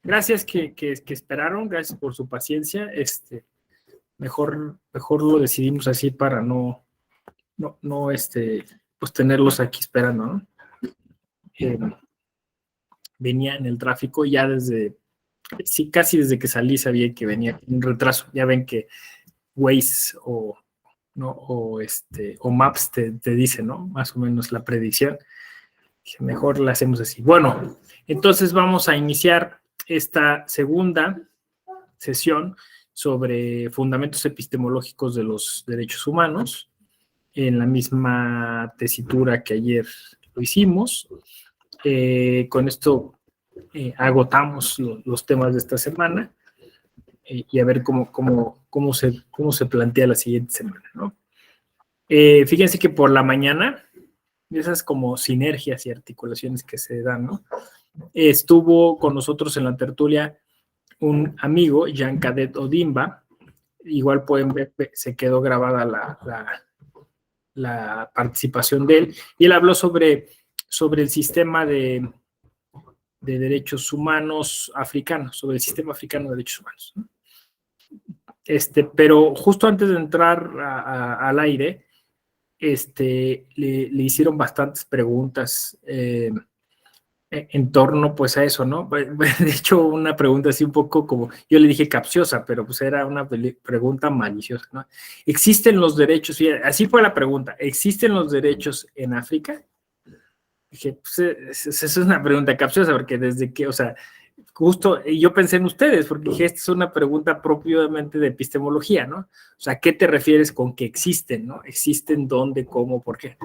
Gracias que esperaron, gracias por su paciencia. Mejor lo decidimos así para no pues tenerlos aquí esperando, ¿no? Venía en el tráfico ya casi desde que salí sabía que venía un retraso. Ya ven que Waze o Maps te dice, ¿no? Más o menos la predicción. Mejor la hacemos así. Bueno, entonces vamos a iniciar esta segunda sesión sobre fundamentos epistemológicos de los derechos humanos, en la misma tesitura que ayer lo hicimos. Con esto agotamos los temas de esta semana y a ver cómo se plantea la siguiente semana, ¿no? Fíjense que por la mañana, esas como sinergias y articulaciones que se dan, ¿no? Estuvo con nosotros en la tertulia un amigo, Jean Cadet Odimba. Igual pueden ver, se quedó grabada la participación de él, y él habló sobre el sistema de derechos humanos africanos, sobre el sistema africano de derechos humanos, ¿no? Pero justo antes de entrar al aire, le hicieron bastantes preguntas en torno pues a eso, ¿no? De hecho, una pregunta así un poco como, yo le dije capciosa, pero pues era una pregunta maliciosa, ¿no? ¿Existen los derechos? Y así fue la pregunta, ¿existen los derechos en África? Dije, pues esa es una pregunta capciosa, porque desde que, o sea, justo yo pensé en ustedes, porque dije, esta es una pregunta propiamente de epistemología, ¿no? O sea, ¿qué te refieres con que existen, no? ¿Existen dónde, cómo, por qué?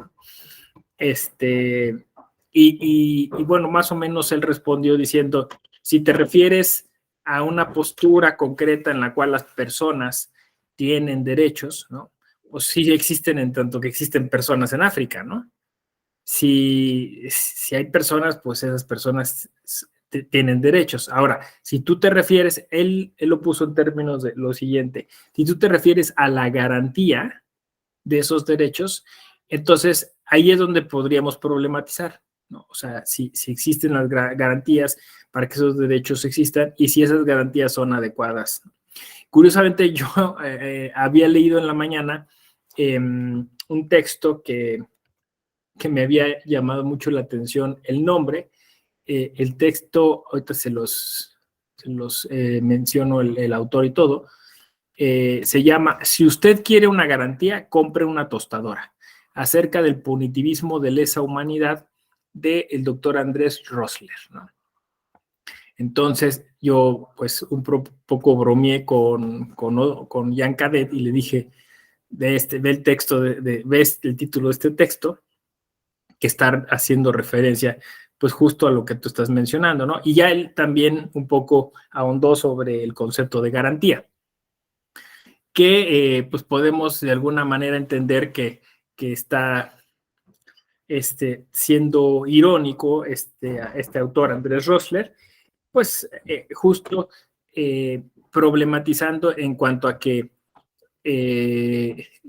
Y bueno, más o menos él respondió diciendo, si te refieres a una postura concreta en la cual las personas tienen derechos, ¿no? Pues sí existen en tanto que existen personas en África, ¿no? Si hay personas, pues esas personas tienen derechos. Ahora, si tú te refieres, él lo puso en términos de lo siguiente, si tú te refieres a la garantía de esos derechos, entonces ahí es donde podríamos problematizar, ¿no? O sea, si existen las garantías para que esos derechos existan y si esas garantías son adecuadas. Curiosamente, yo había leído en la mañana un texto que me había llamado mucho la atención el nombre. El texto, ahorita se los menciono el autor y todo, se llama Si usted quiere una garantía, compre una tostadora, acerca del punitivismo de lesa humanidad del doctor Andrés Rosler, ¿no? Entonces yo pues un poco bromeé con Jean Cadet y le dije, ve el texto, ves el título de este texto, que está haciendo referencia pues justo a lo que tú estás mencionando, ¿no? Y ya él también un poco ahondó sobre el concepto de garantía, que pues podemos de alguna manera entender que está siendo irónico este autor Andrés Rosler, pues justo problematizando en cuanto a que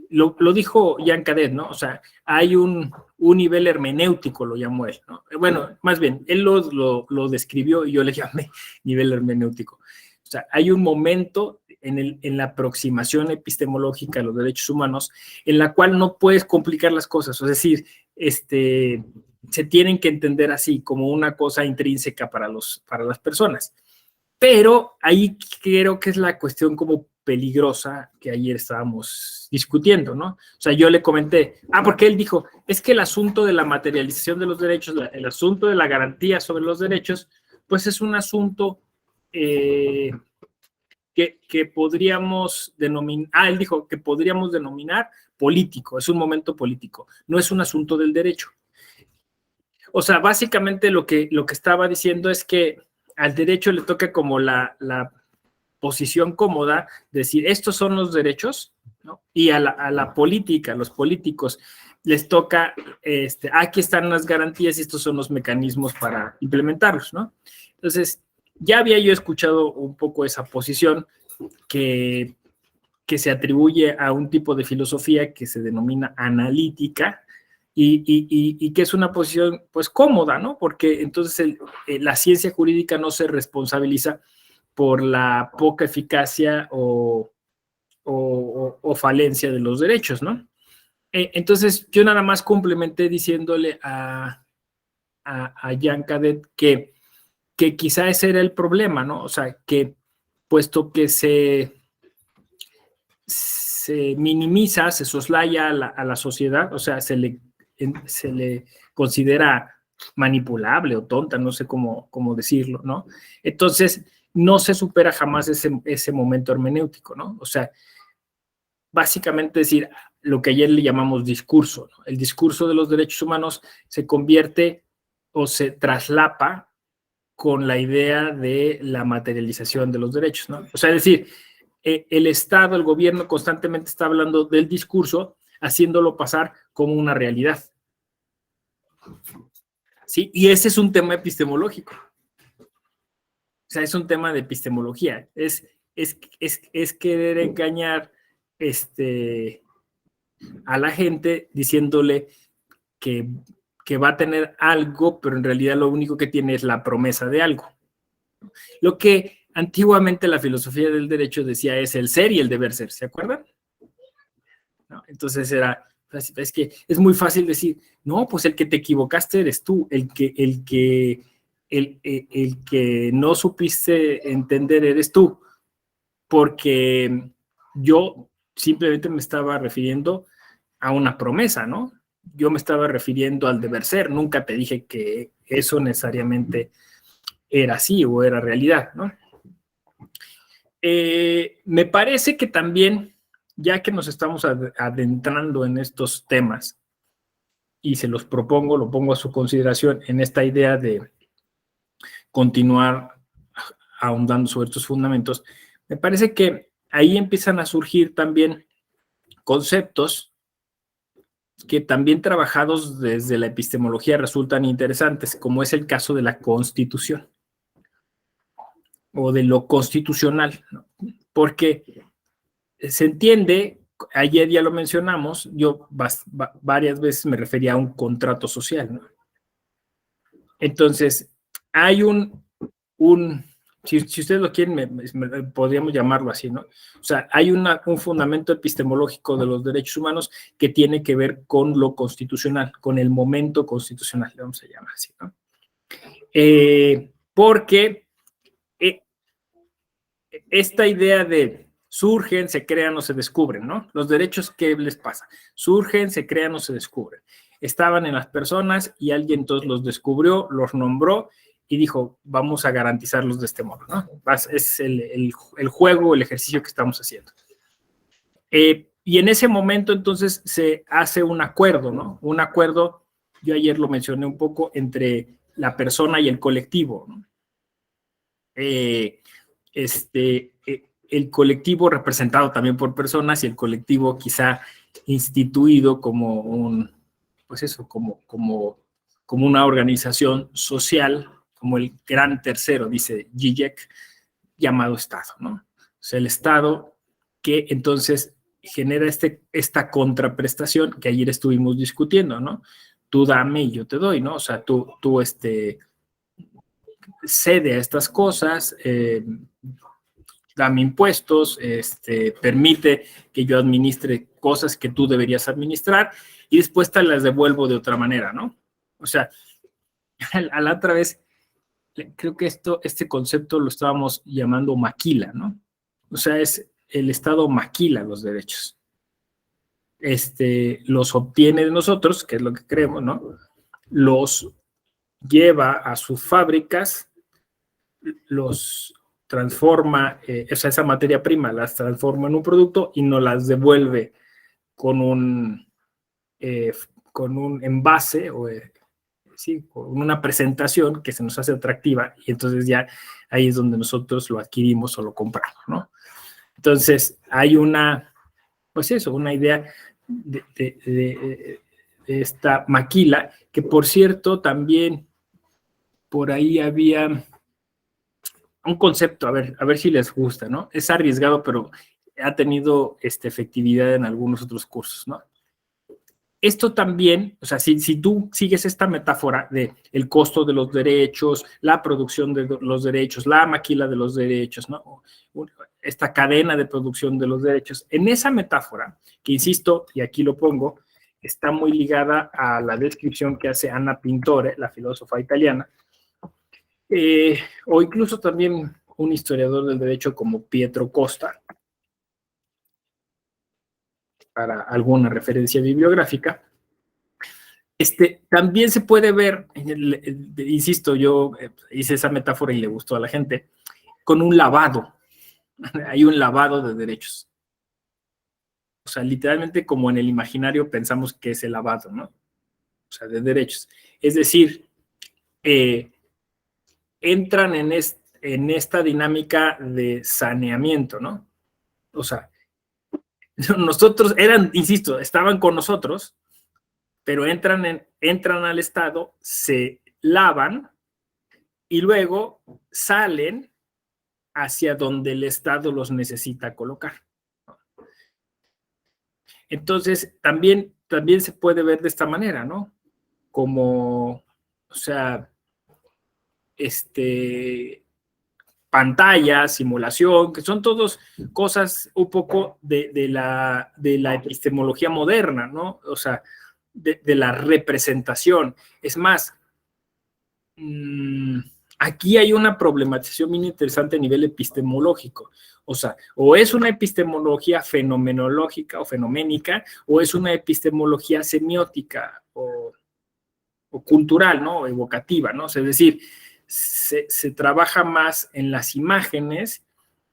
lo dijo Jean Cadet, ¿no? O sea, hay un nivel hermenéutico, lo llamó él, ¿no? Bueno, más bien, él lo describió y yo le llamé nivel hermenéutico. O sea, hay un momento en la aproximación epistemológica a los derechos humanos en la cual no puedes complicar las cosas, es decir, se tienen que entender así, como una cosa intrínseca para las personas. Pero ahí creo que es la cuestión como peligrosa que ayer estábamos discutiendo, ¿no? O sea, yo le comenté, porque él dijo, es que el asunto de la materialización de los derechos, el asunto de la garantía sobre los derechos, pues es un asunto que podríamos denominar, él dijo que podríamos denominar político, es un momento político, no es un asunto del derecho. O sea, básicamente lo que estaba diciendo es que al derecho le toca como la posición cómoda, decir, estos son los derechos, ¿no? Y a la política, a los políticos, les toca, aquí están las garantías y estos son los mecanismos para implementarlos, ¿no? Entonces, ya había yo escuchado un poco esa posición que se atribuye a un tipo de filosofía que se denomina analítica, y que es una posición pues cómoda, ¿no? Porque entonces la ciencia jurídica no se responsabiliza por la poca eficacia o falencia de los derechos, ¿no? Entonces yo nada más complementé diciéndole a Jan Cadet que quizá ese era el problema, ¿no? O sea, que puesto que se minimiza, se soslaya a la sociedad, o sea, se le considera manipulable o tonta, no sé cómo decirlo, ¿no? Entonces, no se supera jamás ese momento hermenéutico, ¿no? O sea, básicamente decir lo que ayer le llamamos discurso, ¿no? El discurso de los derechos humanos se convierte o se traslapa con la idea de la materialización de los derechos, ¿no? O sea, es decir, el Estado, el gobierno constantemente está hablando del discurso, haciéndolo pasar como una realidad. ¿Sí? Y ese es un tema epistemológico. O sea, es un tema de epistemología. Es querer engañar a la gente diciéndole que va a tener algo, pero en realidad lo único que tiene es la promesa de algo. Lo que antiguamente la filosofía del derecho decía es el ser y el deber ser, ¿se acuerdan? ¿No? Entonces es que es muy fácil decir, no, pues el que te equivocaste eres tú, el que no supiste entender eres tú, porque yo simplemente me estaba refiriendo a una promesa, ¿no? Yo me estaba refiriendo al deber ser, nunca te dije que eso necesariamente era así o era realidad, ¿no? Me parece que también, ya que nos estamos adentrando en estos temas, y se los propongo, lo pongo a su consideración en esta idea de continuar ahondando sobre estos fundamentos, me parece que ahí empiezan a surgir también conceptos que también trabajados desde la epistemología resultan interesantes, como es el caso de la Constitución o de lo constitucional, ¿no? Porque se entiende, ayer ya lo mencionamos, yo varias veces me refería a un contrato social, ¿no? Entonces, hay si ustedes lo quieren, podríamos llamarlo así, ¿no? O sea, hay un fundamento epistemológico de los derechos humanos que tiene que ver con lo constitucional, con el momento constitucional, le vamos a llamar así, ¿no? Porque esta idea de surgen, se crean o se descubren, ¿no? Los derechos, ¿qué les pasa? Surgen, se crean o se descubren. Estaban en las personas y alguien entonces los descubrió, los nombró y dijo, vamos a garantizarlos de este modo, ¿no? Es el juego, el ejercicio que estamos haciendo. Y en ese momento entonces se hace un acuerdo, ¿no? Un acuerdo, yo ayer lo mencioné un poco, entre la persona y el colectivo, ¿no? El colectivo representado también por personas y el colectivo quizá instituido como un, pues eso, como una organización social, como el gran tercero, dice Zizek, llamado Estado, ¿no? O sea, el Estado que entonces genera esta contraprestación que ayer estuvimos discutiendo, ¿no? Tú dame y yo te doy, ¿no? O sea, tú cede a estas cosas, dame impuestos, permite que yo administre cosas que tú deberías administrar y después te las devuelvo de otra manera, ¿no? O sea, a la otra vez, creo que este concepto lo estábamos llamando maquila, ¿no? O sea, el Estado maquila los derechos. Los obtiene de nosotros, que es lo que creemos, ¿no? Los lleva a sus fábricas, los transforma, o sea, esa materia prima las transforma en un producto y nos las devuelve con un envase o sí, con una presentación que se nos hace atractiva y entonces ya ahí es donde nosotros lo adquirimos o lo compramos, ¿no? Entonces hay pues eso, una idea de esta maquila que por cierto también por ahí había un concepto, a ver si les gusta, ¿no? Es arriesgado, pero ha tenido efectividad en algunos otros cursos, ¿no? esto también, o sea, si tú sigues esta metáfora de el costo de los derechos, la producción de los derechos, la maquila de los derechos, ¿no? Esta cadena de producción de los derechos, en esa metáfora, que insisto, y aquí lo pongo, está muy ligada a la descripción que hace Anna Pintore, la filósofa italiana, o incluso también un historiador del derecho como Pietro Costa, para alguna referencia bibliográfica. También se puede ver, insisto, yo hice esa metáfora y le gustó a la gente, con un lavado. Hay un lavado de derechos. O sea, literalmente como en el imaginario pensamos que es el lavado, ¿no? O sea, de derechos. Es decir, entran en esta dinámica de saneamiento, ¿no? O sea, nosotros insisto, estaban con nosotros, pero entran al Estado, se lavan y luego salen hacia donde el Estado los necesita colocar. Entonces, también se puede ver de esta manera, ¿no? Como, o sea, pantalla, simulación, que son todas cosas un poco de la epistemología moderna, ¿no? O sea, de la representación. Es más, aquí hay una problematización bien interesante a nivel epistemológico. O sea, o es una epistemología fenomenológica o fenoménica, o es una epistemología semiótica o cultural, ¿no? O evocativa, ¿no? O sea, es decir, se trabaja más en las imágenes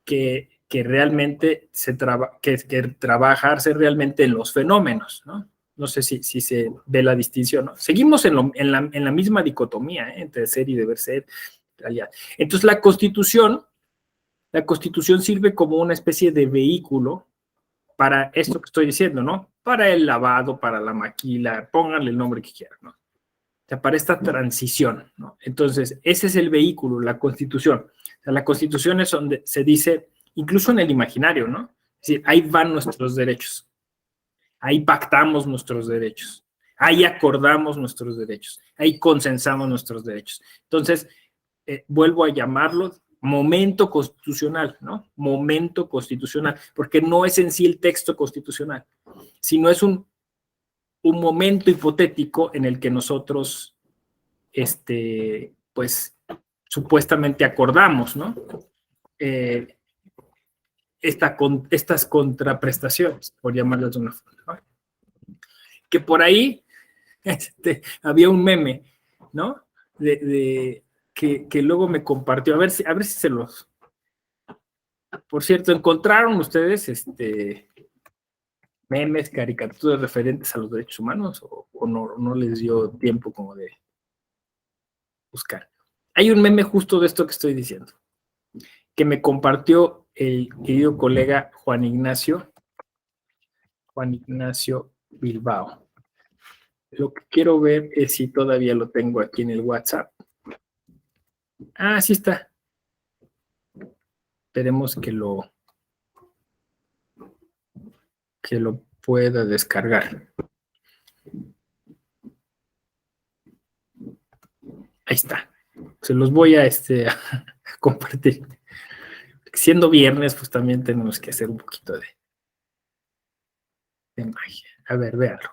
que realmente trabajarse realmente en los fenómenos, ¿no? No sé si se ve la distinción, ¿no? Seguimos en la misma dicotomía, entre ser y deber ser, realidad. Entonces, la Constitución sirve como una especie de vehículo para esto que estoy diciendo, ¿no? Para el lavado, para la maquila, pónganle el nombre que quieran, ¿no? O sea, para esta transición, ¿no? Entonces, ese es el vehículo, la Constitución. O sea, la Constitución es donde se dice, incluso en el imaginario, ¿no? Es decir, ahí van nuestros derechos. Ahí pactamos nuestros derechos. Ahí acordamos nuestros derechos. Ahí consensamos nuestros derechos. Entonces, vuelvo a llamarlo momento constitucional, ¿no? Momento constitucional, porque no es en sí el texto constitucional, sino es un momento hipotético en el que nosotros, pues, supuestamente acordamos, ¿no? Estas contraprestaciones, por llamarlas de una forma, ¿no? Que por ahí había un meme, ¿no? Que luego me compartió, a ver si se los... Por cierto, ¿encontraron ustedes memes, caricaturas referentes a los derechos humanos o no les dio tiempo como de buscar? Hay un meme justo de esto que estoy diciendo, que me compartió el querido colega Juan Ignacio Bilbao. Lo que quiero ver es si todavía lo tengo aquí en el WhatsApp. Ah, sí está. Esperemos que lo pueda descargar. Ahí está. Se los voy a compartir. Siendo viernes, pues también tenemos que hacer un poquito de magia. A ver, véanlo.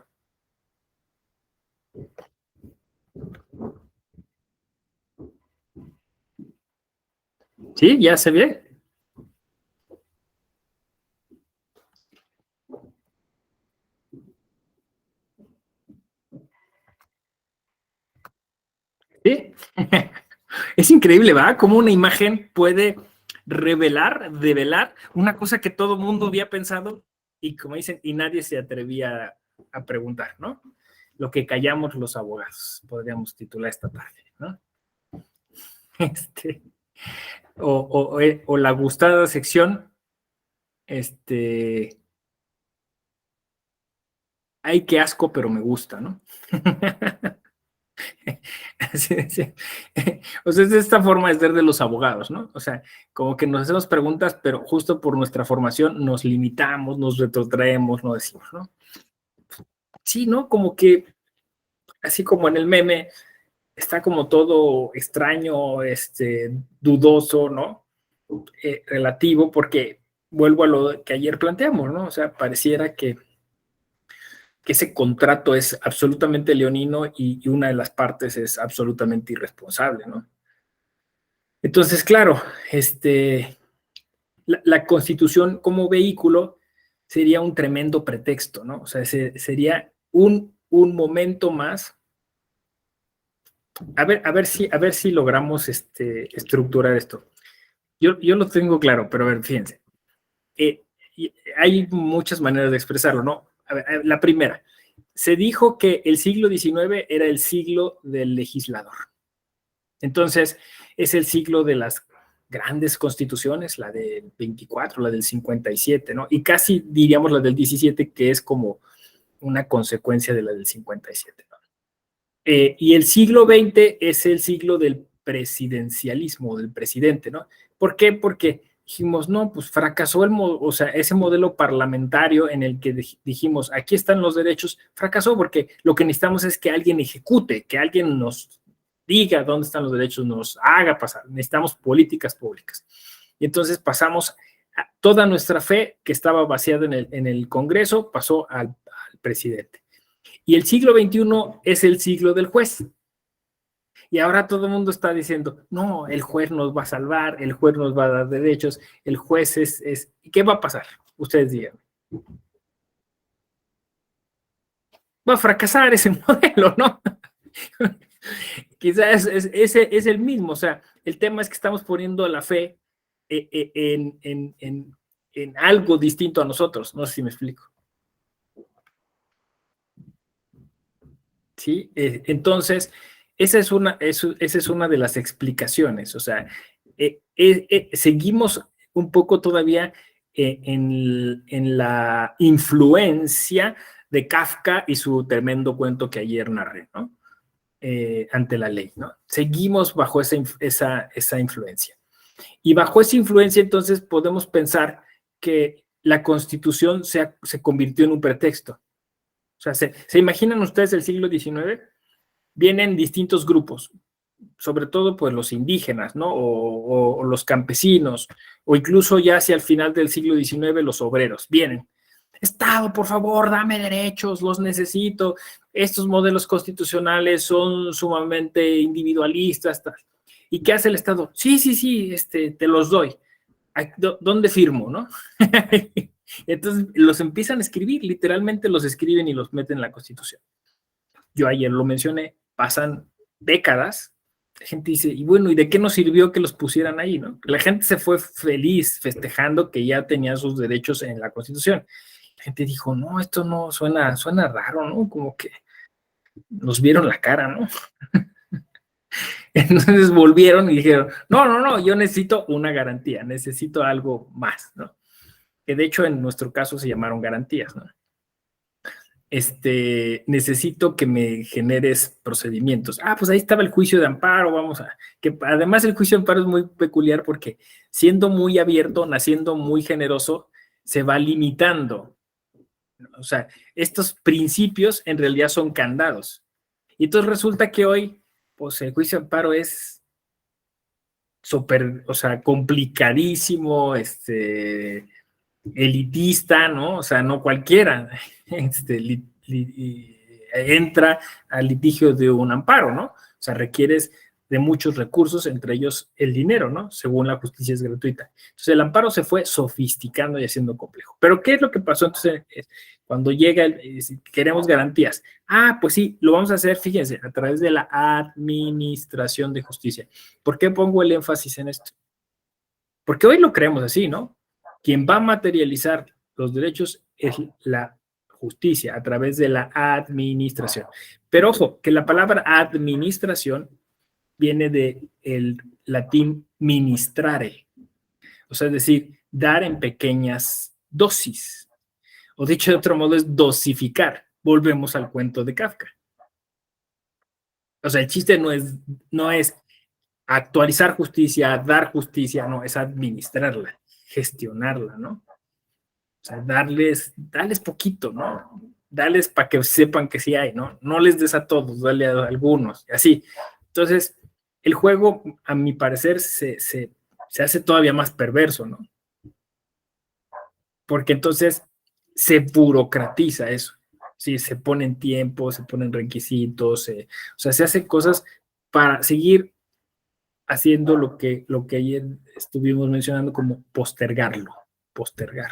¿Sí? ¿Ya se ve? ¿Sí? Es increíble, ¿va? Cómo una imagen puede develar una cosa que todo el mundo había pensado y, como dicen, y nadie se atrevía a preguntar, ¿no? Lo que callamos los abogados, podríamos titular esta tarde, ¿no? O la gustada sección, ay, qué asco, pero me gusta, ¿no? Sí. O sea, es esta forma de ser de los abogados, ¿no? O sea, como que nos hacemos preguntas, pero justo por nuestra formación nos limitamos, nos retrotraemos, no decimos, ¿no? sí, ¿no? Como que, así como en el meme, está como todo extraño, dudoso, ¿no? Relativo, porque vuelvo a lo que ayer planteamos, ¿no? O sea, pareciera que ese contrato es absolutamente leonino y una de las partes es absolutamente irresponsable, ¿no? Entonces, claro, la Constitución como vehículo sería un tremendo pretexto, ¿no? O sea, sería un momento más. A ver si logramos estructurar esto. Yo lo tengo claro, pero a ver, fíjense. Eh, hay muchas maneras de expresarlo, ¿no? A ver, la primera, se dijo que el siglo XIX era el siglo del legislador. Entonces, es el siglo de las grandes constituciones, la del 24, la del 57, ¿no? Y casi diríamos la del 17, que es como una consecuencia de la del 57, ¿no? Y el siglo XX es el siglo del presidencialismo, del presidente, ¿no? ¿Por qué? Porque dijimos, no, pues fracasó o sea, ese modelo parlamentario en el que dijimos, aquí están los derechos, fracasó porque lo que necesitamos es que alguien ejecute, que alguien nos diga dónde están los derechos, nos haga pasar, necesitamos políticas públicas. Y entonces pasamos a toda nuestra fe que estaba vaciada en el Congreso, pasó al presidente. Y el siglo XXI es el siglo del juez. Y ahora todo el mundo está diciendo, no, el juez nos va a salvar, el juez nos va a dar derechos, el juez es... ¿Qué va a pasar? Ustedes digan. Va a fracasar ese modelo, ¿no? Quizás ese es el mismo, o sea, el tema es que estamos poniendo la fe en algo distinto a nosotros, no sé si me explico. ¿Sí? Entonces, esa es una de las explicaciones, o sea, seguimos un poco todavía en la influencia de Kafka y su tremendo cuento que ayer narré, ¿no? Ante la ley, ¿no? Seguimos bajo esa influencia. Y bajo esa influencia, entonces, podemos pensar que la Constitución se convirtió en un pretexto. O sea, ¿se imaginan ustedes el siglo XIX? Vienen distintos grupos, sobre todo pues los indígenas, ¿no? O los campesinos, o incluso ya hacia el final del siglo XIX los obreros, vienen. Estado, por favor, dame derechos, los necesito. Estos modelos constitucionales son sumamente individualistas. Tal. ¿Y qué hace el Estado? Sí, sí, sí, te los doy. ¿Dónde firmo, no? Entonces los empiezan a escribir, literalmente los escriben y los meten en la Constitución. Yo ayer lo mencioné, pasan décadas, la gente dice, y bueno, ¿y de qué nos sirvió que los pusieran ahí, no? La gente se fue feliz festejando que ya tenía sus derechos en la Constitución. La gente dijo, no, esto no suena raro, ¿no? Como que nos vieron la cara, ¿no? Entonces volvieron y dijeron, no, yo necesito una garantía, necesito algo más, ¿no? Que de hecho en nuestro caso se llamaron garantías, ¿no? Necesito que me generes procedimientos. Ah, pues ahí estaba el juicio de amparo, que además el juicio de amparo es muy peculiar porque siendo muy abierto, naciendo muy generoso, se va limitando. O sea, estos principios en realidad son candados. Y entonces resulta que hoy, pues el juicio de amparo es súper, o sea, complicadísimo, elitista, ¿no? O sea, no cualquiera entra al litigio de un amparo, ¿no? O sea, requieres de muchos recursos, entre ellos el dinero, ¿no? Según la justicia es gratuita. Entonces el amparo se fue sofisticando y haciendo complejo. Pero ¿qué es lo que pasó entonces cuando llega, queremos garantías? Ah, pues sí, lo vamos a hacer, fíjense, a través de la administración de justicia. ¿Por qué pongo el énfasis en esto? Porque hoy lo creemos así, ¿no? Quien va a materializar los derechos es la justicia a través de la administración. Pero ojo, que la palabra administración viene del latín ministrare, o sea, es decir, dar en pequeñas dosis. O dicho de otro modo, es dosificar. Volvemos al cuento de Kafka. O sea, el chiste no es actualizar justicia, dar justicia, no, es administrarla, gestionarla, ¿no? O sea, darles poquito, ¿no? dales para que sepan que sí hay, ¿no? No les des a todos, dale a algunos, y así. Entonces, el juego, a mi parecer, se hace todavía más perverso, ¿no? Porque entonces se burocratiza eso. Sí, se ponen tiempos, se ponen requisitos, o sea, se hacen cosas para seguir haciendo lo que ayer estuvimos mencionando como postergarlo, postergar.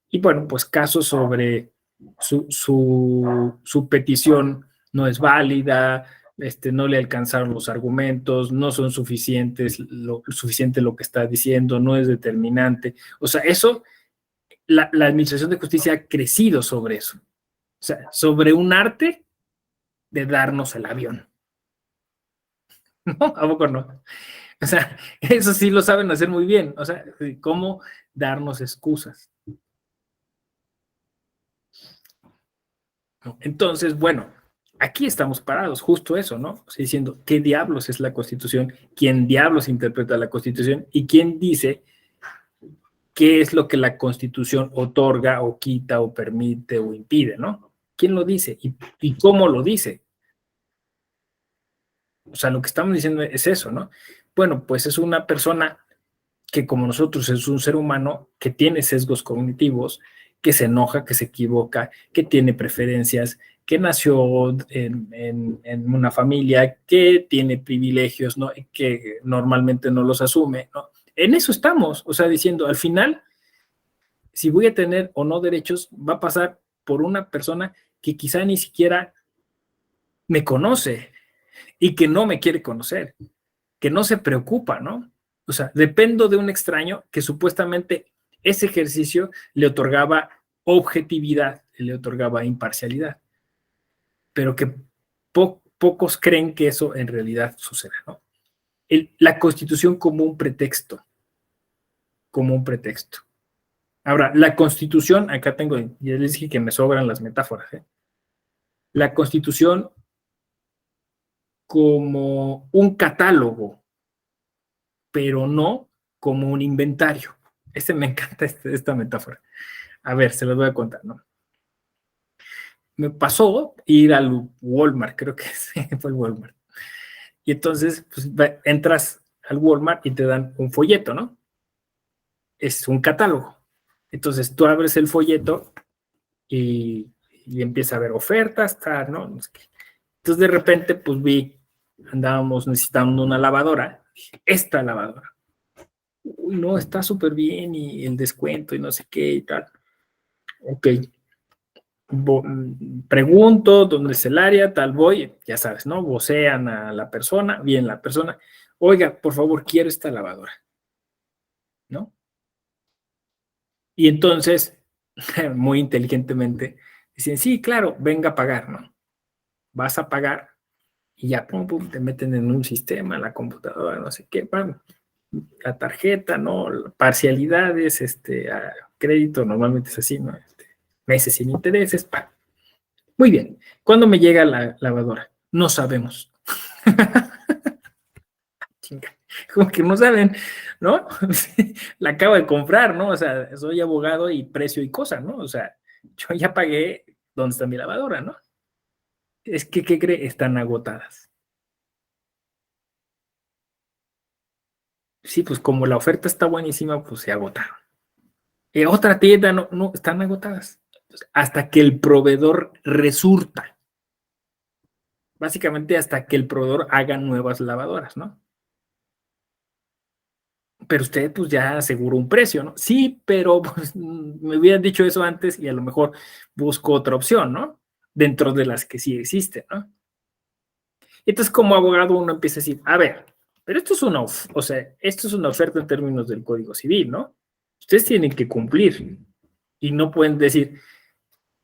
Y bueno, pues casos sobre su petición no es válida, no le alcanzaron los argumentos, no son suficientes, suficiente lo que está diciendo, no es determinante. O sea, eso, la Administración de Justicia ha crecido sobre eso. O sea, sobre un arte de darnos el avión. ¿No? ¿A poco no? O sea, eso sí lo saben hacer muy bien. O sea, cómo darnos excusas. Entonces, bueno, aquí estamos parados, justo eso, ¿no? O sea, diciendo, ¿qué diablos es la Constitución? ¿Quién diablos interpreta la Constitución? ¿Y quién dice qué es lo que la Constitución otorga o quita o permite o impide, ¿no? ¿Quién lo dice? ¿Y cómo lo dice? O sea, lo que estamos diciendo es eso, ¿no? Bueno, pues es una persona que como nosotros es un ser humano que tiene sesgos cognitivos, que se enoja, que se equivoca, que tiene preferencias, que nació en una familia, que tiene privilegios, ¿no? Que normalmente no los asume, ¿no? En eso estamos, o sea, diciendo, al final, si voy a tener o no derechos, va a pasar por una persona que quizá ni siquiera me conoce y que no me quiere conocer, que no se preocupa, ¿no? O sea, dependo de un extraño que supuestamente ese ejercicio le otorgaba objetividad, le otorgaba imparcialidad, pero que pocos creen que eso en realidad suceda, ¿no? La Constitución como un pretexto, como un pretexto. Ahora, la Constitución, acá tengo, ya les dije que me sobran las metáforas, ¿eh? La Constitución como un catálogo, pero no como un inventario. Me encanta esta metáfora. A ver, se los voy a contar, ¿no? Me pasó ir al Walmart, creo que sí, fue el Walmart. Y entonces, pues, entras al Walmart y te dan un folleto, ¿no? Es un catálogo. Entonces, tú abres el folleto y empieza a ver ofertas, tal, ¿no? Entonces, de repente, pues andábamos necesitando una lavadora. Esta lavadora. Uy, no, está súper bien y el descuento y no sé qué y tal. Ok, pregunto dónde es el área, tal voy, ya sabes, ¿no? Vocean a la persona, bien la persona, oiga, por favor, quiero esta lavadora, ¿no? Y entonces, muy inteligentemente, dicen, sí, claro, venga a pagar, ¿no? Vas a pagar y ya, pum, pum, te meten en un sistema, la computadora, no sé qué, pam, la tarjeta, ¿no? Parcialidades, crédito, normalmente es así, ¿no? Meses sin intereses, pam. Muy bien. ¿Cuándo me llega la lavadora? No sabemos. Como que no saben, ¿no? La acabo de comprar, ¿no? O sea, soy abogado y precio y cosa, ¿no? O sea, yo ya pagué, ¿dónde está mi lavadora, no? Es que, ¿qué cree? Están agotadas. Sí, pues como la oferta está buenísima, pues se agotaron. Otra tienda, no, no, están agotadas. Hasta que el proveedor resurta. Básicamente hasta que el proveedor haga nuevas lavadoras, ¿no? Pero usted pues ya aseguró un precio, ¿no? Sí, pero pues, me hubieran dicho eso antes y a lo mejor busco otra opción, ¿no? Dentro de las que sí existen, ¿no? Entonces, como abogado, uno empieza a decir, a ver, pero esto es o sea, esto es una oferta en términos del Código Civil, ¿no? Ustedes tienen que cumplir y no pueden decir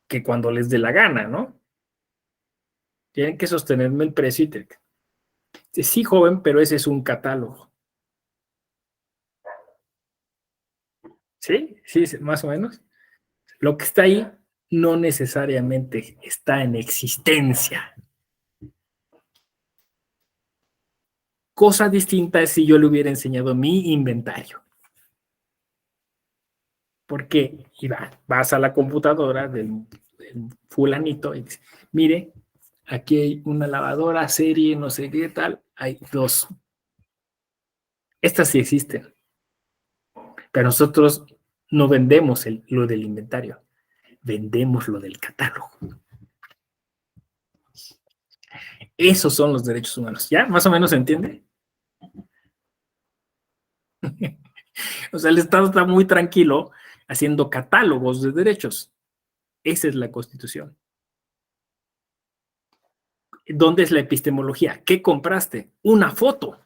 que cuando les dé la gana, ¿no? Tienen que sostenerme el precio y sí, joven, pero ese es un catálogo. ¿Sí? Sí, más o menos. Lo que está ahí no necesariamente está en existencia. Cosa distinta es si yo le hubiera enseñado mi inventario. Porque vas a la computadora del fulanito y dices, mire, aquí hay una lavadora, serie, no sé qué tal, hay dos. Estas sí existen, pero nosotros no vendemos lo del inventario, vendemos lo del catálogo. Esos son los derechos humanos. ¿Ya? ¿Más o menos se entiende? O sea, el Estado está muy tranquilo haciendo catálogos de derechos. Esa es la Constitución. ¿Dónde es la epistemología? ¿Qué compraste? Una foto.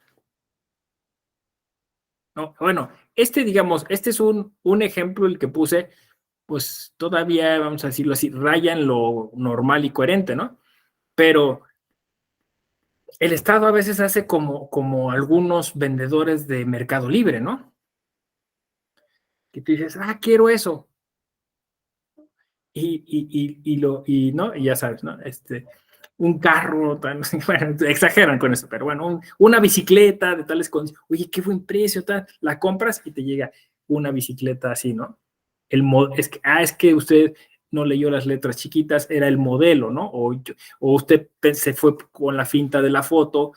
¿No? Bueno, digamos, este es un ejemplo el que puse, pues todavía, vamos a decirlo así, raya en lo normal y coherente, ¿no? Pero el Estado a veces hace como algunos vendedores de Mercado Libre, ¿no? Que tú dices, quiero eso. Y ¿no? Y ya sabes, ¿no? Un carro, bueno, exageran con eso, pero bueno, una bicicleta de tales condiciones, oye, qué buen precio, tal, la compras y te llega una bicicleta así, ¿no? Es que usted no leyó las letras chiquitas, era el modelo, ¿no? O usted se fue con la finta de la foto,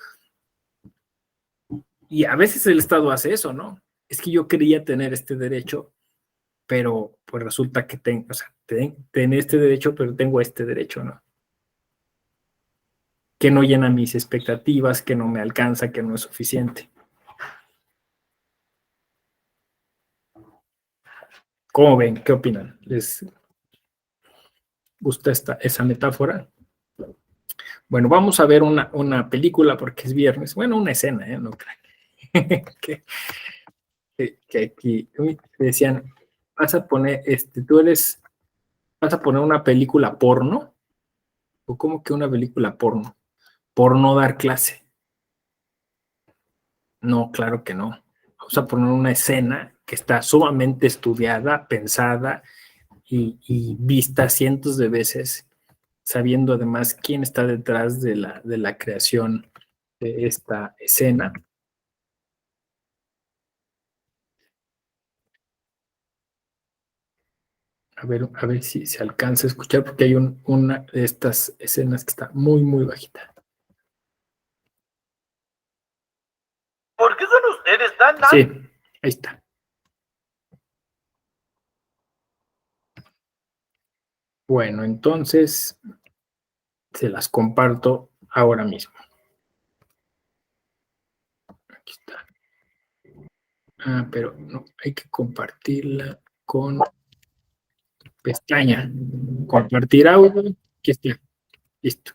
y a veces el Estado hace eso, ¿no? Es que yo quería tener este derecho, pero pues resulta que tengo, o sea, tengo este derecho, pero tengo este derecho, ¿no? Que no llena mis expectativas, que no me alcanza, que no es suficiente. ¿Cómo ven? ¿Qué opinan? ¿Les gusta esa metáfora? Bueno, vamos a ver una película porque es viernes. Bueno, una escena, ¿eh? No creo que aquí decían, vas a poner, vas a poner una película porno, o cómo que una película porno, por no dar clase. No, claro que no. Vamos a poner una escena que está sumamente estudiada, pensada y vista cientos de veces, sabiendo además quién está detrás de la creación de esta escena. A ver si se alcanza a escuchar, porque hay una de estas escenas que está muy, muy bajita. ¿Por qué son ustedes tan... Sí, ahí está. Bueno, entonces se las comparto ahora mismo. Aquí está. Pero no, hay que compartirla con pestaña. Compartir audio. Aquí está. Listo.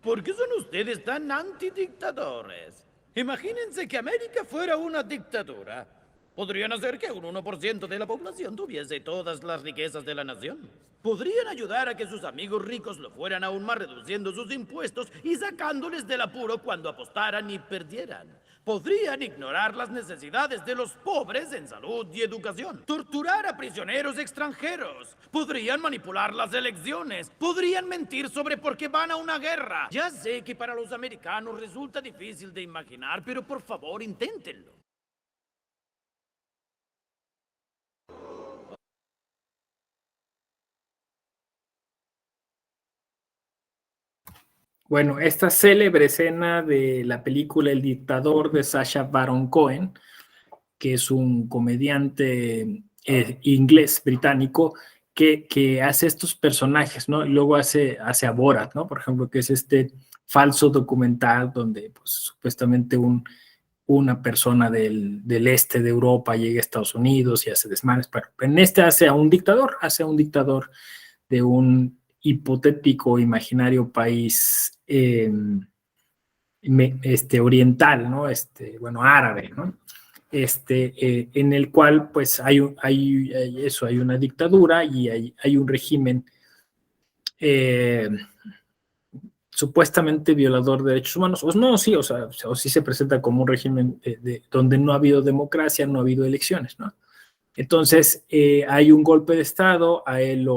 ¿Por qué son ustedes tan antidictadores? Imagínense que América fuera una dictadura. Podrían hacer que un 1% de la población tuviese todas las riquezas de la nación. Podrían ayudar a que sus amigos ricos lo fueran aún más reduciendo sus impuestos y sacándoles del apuro cuando apostaran y perdieran. Podrían ignorar las necesidades de los pobres en salud y educación. Torturar a prisioneros extranjeros. Podrían manipular las elecciones. Podrían mentir sobre por qué van a una guerra. Ya sé que para los americanos resulta difícil de imaginar, pero por favor inténtenlo. Bueno, esta célebre escena de la película El dictador de Sacha Baron Cohen, que es un comediante inglés, británico, que hace estos personajes, ¿no? Y luego hace a Borat, ¿no? Por ejemplo, que es este falso documental donde pues, supuestamente una persona del este de Europa llega a Estados Unidos y hace desmanes, pero en este hace a un dictador de un hipotético imaginario país oriental, ¿no? Bueno, árabe, ¿no? En el cual pues hay una dictadura y hay un régimen eh, supuestamente violador de derechos humanos, o no, sí, o sí se presenta como un régimen donde no ha habido democracia, no ha habido elecciones, ¿no? Entonces, hay un golpe de Estado, a él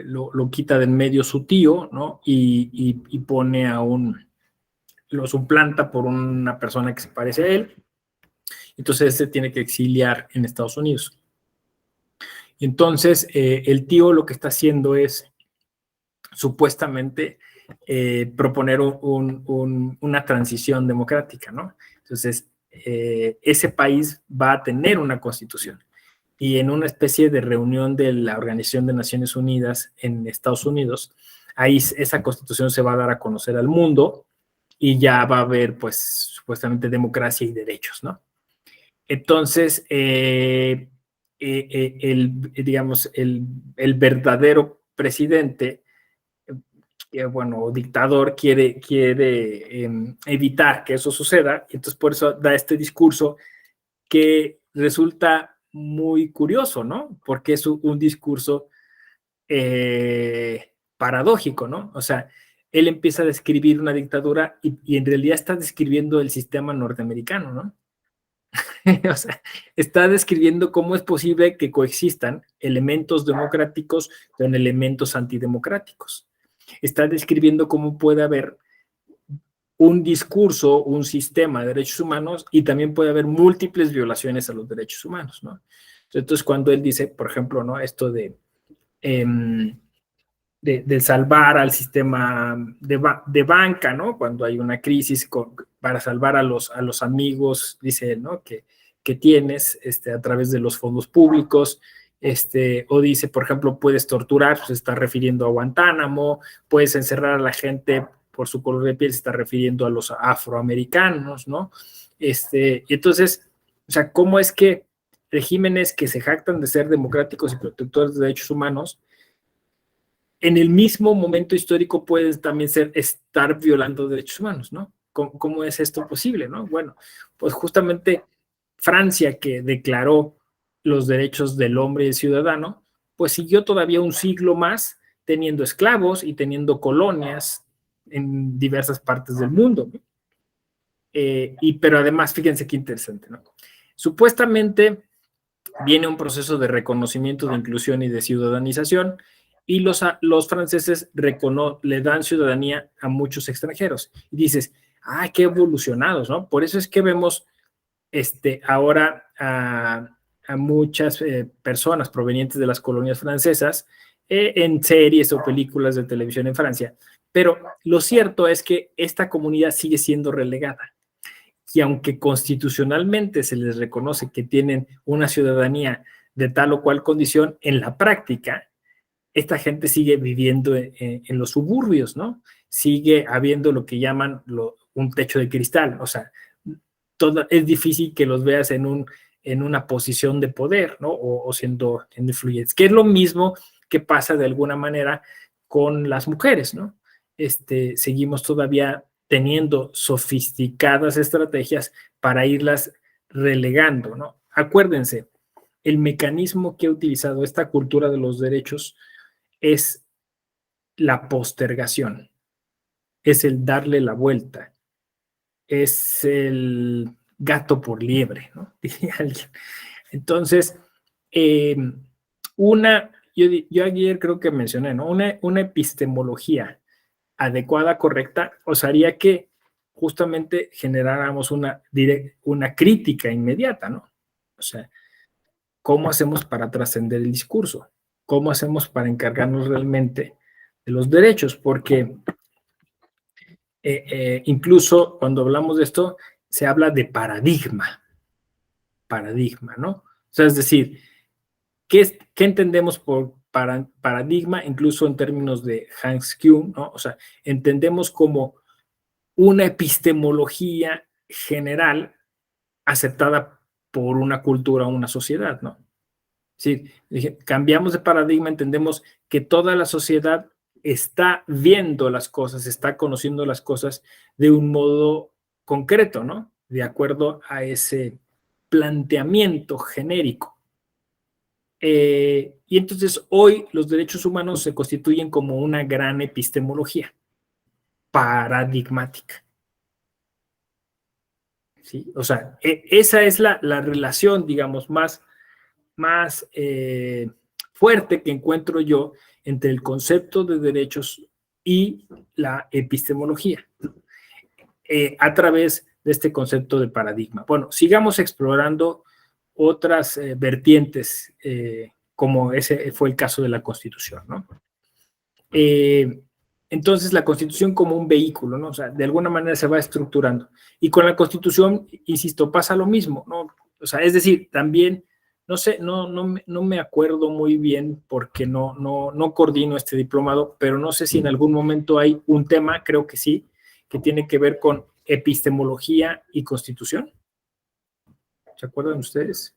lo quita de en medio su tío, ¿no? Y pone lo suplanta por una persona que se parece a él. Entonces se tiene que exiliar en Estados Unidos. Entonces el tío lo que está haciendo es supuestamente proponer una transición democrática, ¿no? Entonces ese país va a tener una constitución y en una especie de reunión de la Organización de Naciones Unidas en Estados Unidos, ahí esa constitución se va a dar a conocer al mundo y ya va a haber, pues, supuestamente democracia y derechos, ¿no? Entonces, digamos, el verdadero presidente, bueno, dictador, quiere evitar que eso suceda, y entonces por eso da este discurso que resulta muy curioso, ¿no? Porque es un discurso paradójico, ¿no? O sea, él empieza a describir una dictadura y en realidad está describiendo el sistema norteamericano, ¿no? O sea, está describiendo cómo es posible que coexistan elementos democráticos con elementos antidemocráticos. Está describiendo cómo puede haber un discurso, un sistema de derechos humanos y también puede haber múltiples violaciones a los derechos humanos, ¿no? Entonces, cuando él dice, por ejemplo, ¿no? Esto de salvar al sistema de banca, ¿no? Cuando hay una crisis para salvar a los amigos, dice él, ¿no? Que tienes a través de los fondos públicos, o dice, por ejemplo, puedes torturar, se está refiriendo a Guantánamo, puedes encerrar a la gente por su color de piel, se está refiriendo a los afroamericanos, ¿no? Entonces, o sea, ¿cómo es que regímenes que se jactan de ser democráticos y protectores de derechos humanos en el mismo momento histórico pueden también estar violando derechos humanos, ¿no? ¿Cómo es esto posible, no? Bueno, pues justamente Francia, que declaró los derechos del hombre y el ciudadano, pues siguió todavía un siglo más teniendo esclavos y teniendo colonias en diversas partes del mundo. Pero además, fíjense qué interesante, ¿no? Supuestamente viene un proceso de reconocimiento, de inclusión y de ciudadanización, y los franceses le dan ciudadanía a muchos extranjeros. Y dices, qué evolucionados, ¿no? Por eso es que vemos ahora a muchas personas provenientes de las colonias francesas en series o películas de televisión en Francia. Pero lo cierto es que esta comunidad sigue siendo relegada. Y aunque constitucionalmente se les reconoce que tienen una ciudadanía de tal o cual condición, en la práctica, esta gente sigue viviendo en los suburbios, ¿no? Sigue habiendo lo que llaman un techo de cristal, o sea, es difícil que los veas en una posición de poder, ¿no? O siendo influyentes, que es lo mismo que pasa de alguna manera con las mujeres, ¿no? Seguimos todavía teniendo sofisticadas estrategias para irlas relegando, ¿no? Acuérdense, el mecanismo que ha utilizado esta cultura de los derechos es la postergación, es el darle la vuelta, es el gato por liebre, ¿no? Diría alguien. Entonces, yo ayer creo que mencioné, ¿no? Una epistemología adecuada, correcta, os haría que justamente generáramos una crítica inmediata, ¿no? O sea, ¿cómo hacemos para trascender el discurso? ¿Cómo hacemos para encargarnos realmente de los derechos? Porque incluso cuando hablamos de esto, se habla de paradigma, ¿no? O sea, es decir, ¿qué entendemos por paradigma? Incluso en términos de Hans Kuhn, ¿no? O sea, entendemos como una epistemología general aceptada por una cultura o una sociedad, ¿no? Sí, cambiamos de paradigma, entendemos que toda la sociedad está viendo las cosas, está conociendo las cosas de un modo concreto, ¿no? De acuerdo a ese planteamiento genérico. Y entonces hoy los derechos humanos se constituyen como una gran epistemología paradigmática. ¿Sí? O sea, esa es la relación, digamos, más fuerte que encuentro yo entre el concepto de derechos y la epistemología, a través de este concepto de paradigma. Bueno, sigamos explorando otras vertientes, como ese fue el caso de la Constitución, ¿no? Entonces, la Constitución como un vehículo, ¿no? O sea, de alguna manera se va estructurando. Y con la Constitución, insisto, pasa lo mismo, ¿no? O sea, es decir, también, no sé, no me acuerdo muy bien porque no coordino este diplomado, pero no sé si en algún momento hay un tema, creo que sí, que tiene que ver con epistemología y Constitución. ¿Se acuerdan ustedes?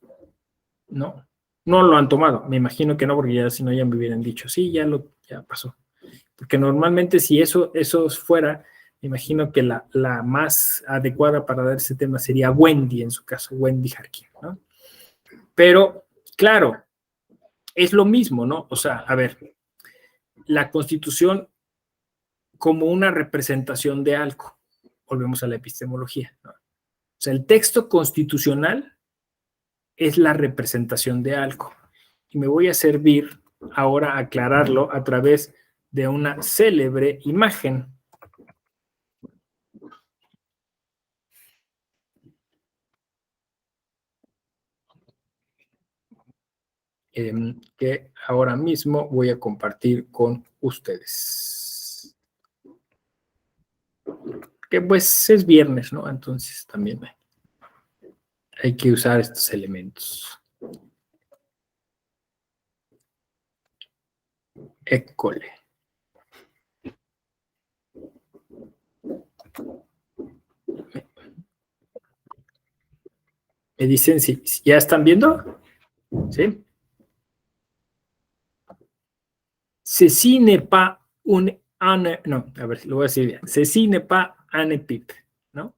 No, no lo han tomado. Me imagino que no, porque ya si no ya me hubieran dicho, sí, ya pasó. Porque normalmente si eso fuera, me imagino que la más adecuada para dar ese tema sería Wendy, en su caso, Wendy Harkin, ¿no? Pero, claro, es lo mismo, ¿no? O sea, a ver, la Constitución como una representación de algo. Volvemos a la epistemología, ¿no? O sea, el texto constitucional es la representación de algo. Y me voy a servir ahora a aclararlo a través de una célebre imagen. Que ahora mismo voy a compartir con ustedes. Que pues es viernes, ¿no? Entonces también hay que usar estos elementos. École. Me dicen si ya están viendo. ¿Sí? Ceci n'est pas un no, a ver, lo voy a decir bien. Ceci n'est pas un pipe, ¿no?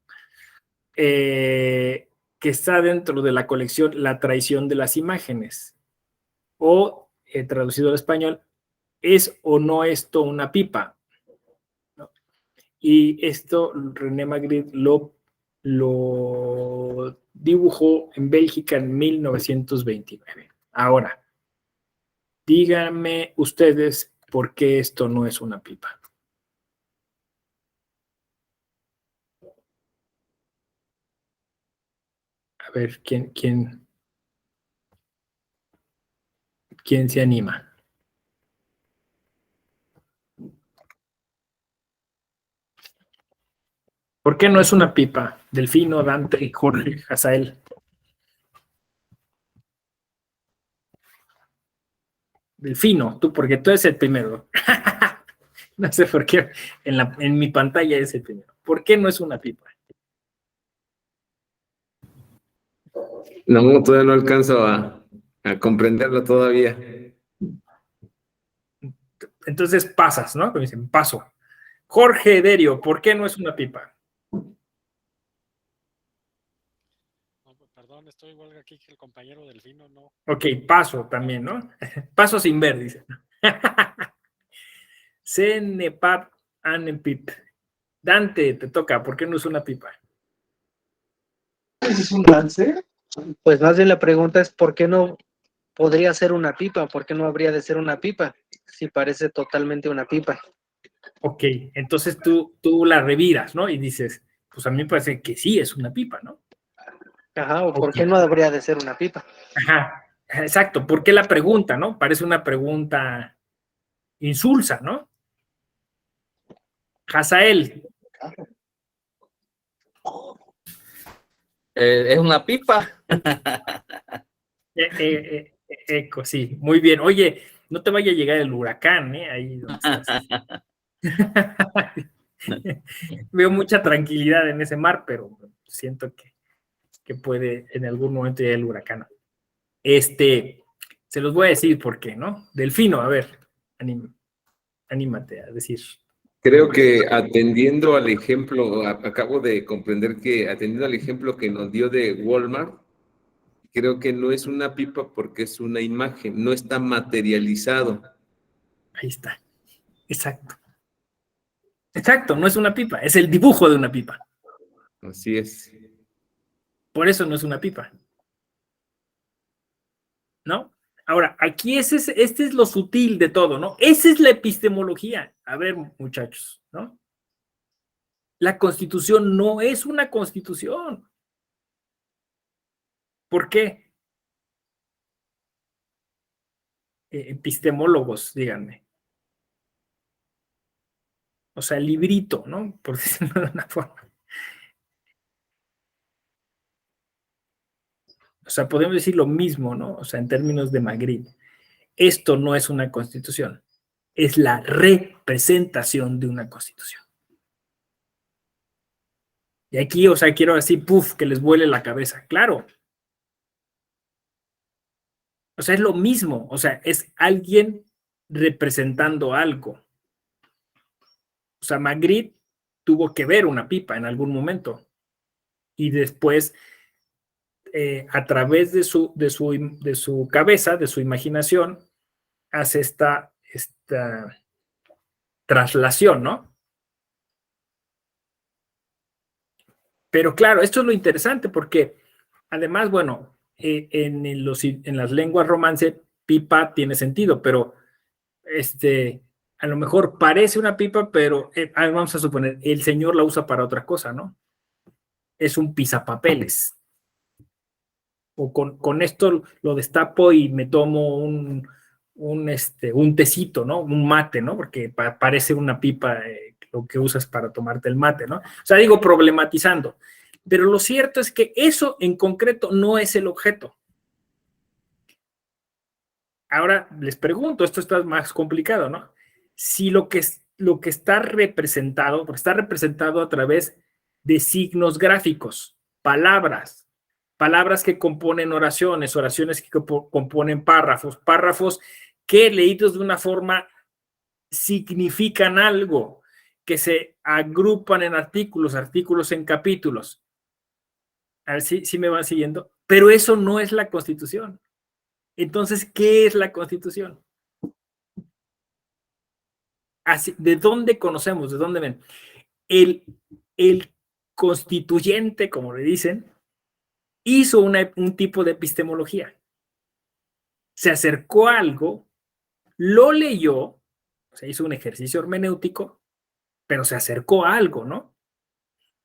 Que está dentro de la colección La traición de las imágenes. O, traducido al español, ¿es o no esto una pipa? ¿No? Y esto René Magritte lo dibujó en Bélgica en 1929. Ahora, díganme ustedes por qué esto no es una pipa. A ver, ¿quién se anima? ¿Por qué no es una pipa? Delfino, Dante, Jorge, Hazael. Delfino, tú, porque tú eres el primero. No sé por qué en mi pantalla es el primero. ¿Por qué no es una pipa? No, todavía no alcanzo a comprenderlo todavía. Entonces pasas, ¿no? Me dicen, paso. Jorge Derio, ¿por qué no es una pipa? No, perdón, estoy igual aquí que el compañero Delfino, no. Ok, paso también, ¿no? Paso sin ver, dice. Cenepap Anepip. Dante, te toca, ¿por qué no es una pipa? ¿Ese es un lance? Pues más bien la pregunta es ¿por qué no podría ser una pipa? ¿Por qué no habría de ser una pipa? Si parece totalmente una pipa. Ok, entonces tú la reviras, ¿no? Y dices, pues a mí me parece que sí es una pipa, ¿no? Ajá, o ¿por qué no habría de ser una pipa? Ajá, exacto. ¿Por qué la pregunta, no? Parece una pregunta insulsa, ¿no? Hazael. Es una pipa. Eco, sí, muy bien. Oye, no te vaya a llegar el huracán, ¿eh? Ahí donde estás. Veo mucha tranquilidad en ese mar, pero siento que puede en algún momento llegar el huracán. Se los voy a decir por qué, ¿no? Delfino, a ver, anímate a decir. Creo que atendiendo al ejemplo, acabo de comprender que atendiendo al ejemplo que nos dio de Walmart, creo que no es una pipa porque es una imagen, no está materializado. Ahí está. Exacto. Exacto, no es una pipa, es el dibujo de una pipa. Así es. Por eso no es una pipa. ¿No? Ahora, aquí este es lo sutil de todo, ¿no? Esa es la epistemología. A ver, muchachos, ¿no? La Constitución no es una Constitución. ¿Por qué? Epistemólogos, díganme. O sea, el librito, ¿no? Por decirlo de una forma. O sea, podemos decir lo mismo, ¿no? O sea, en términos de Magritte. Esto no es una Constitución. Es la representación de una Constitución. Y aquí, o sea, quiero así, puf, que les vuele la cabeza. Claro. O sea, es lo mismo. O sea, es alguien representando algo. O sea, Magritte tuvo que ver una pipa en algún momento. Y después, a través de su cabeza, de su imaginación, hace esta traslación, ¿no? Pero claro, esto es lo interesante porque además, bueno, en las lenguas romance, pipa tiene sentido, pero a lo mejor parece una pipa, pero vamos a suponer, el señor la usa para otra cosa, ¿no? Es un pisapapeles. O con esto lo destapo y me tomo un tecito, ¿no? Un mate, ¿no? Porque parece una pipa lo que usas para tomarte el mate, ¿no? O sea, digo, problematizando. Pero lo cierto es que eso en concreto no es el objeto. Ahora les pregunto, esto está más complicado, ¿no? Si lo que está representado, porque está representado a través de signos gráficos, palabras que componen oraciones, oraciones que componen párrafos, párrafos que leídos de una forma significan algo, que se agrupan en artículos, artículos en capítulos. A ver si me van siguiendo. Pero eso no es la Constitución. Entonces, ¿qué es la Constitución? Así, ¿de dónde conocemos? ¿De dónde ven? El constituyente, como le dicen, hizo un tipo de epistemología. Se acercó a algo, lo leyó, se hizo un ejercicio hermenéutico, pero se acercó a algo, ¿no?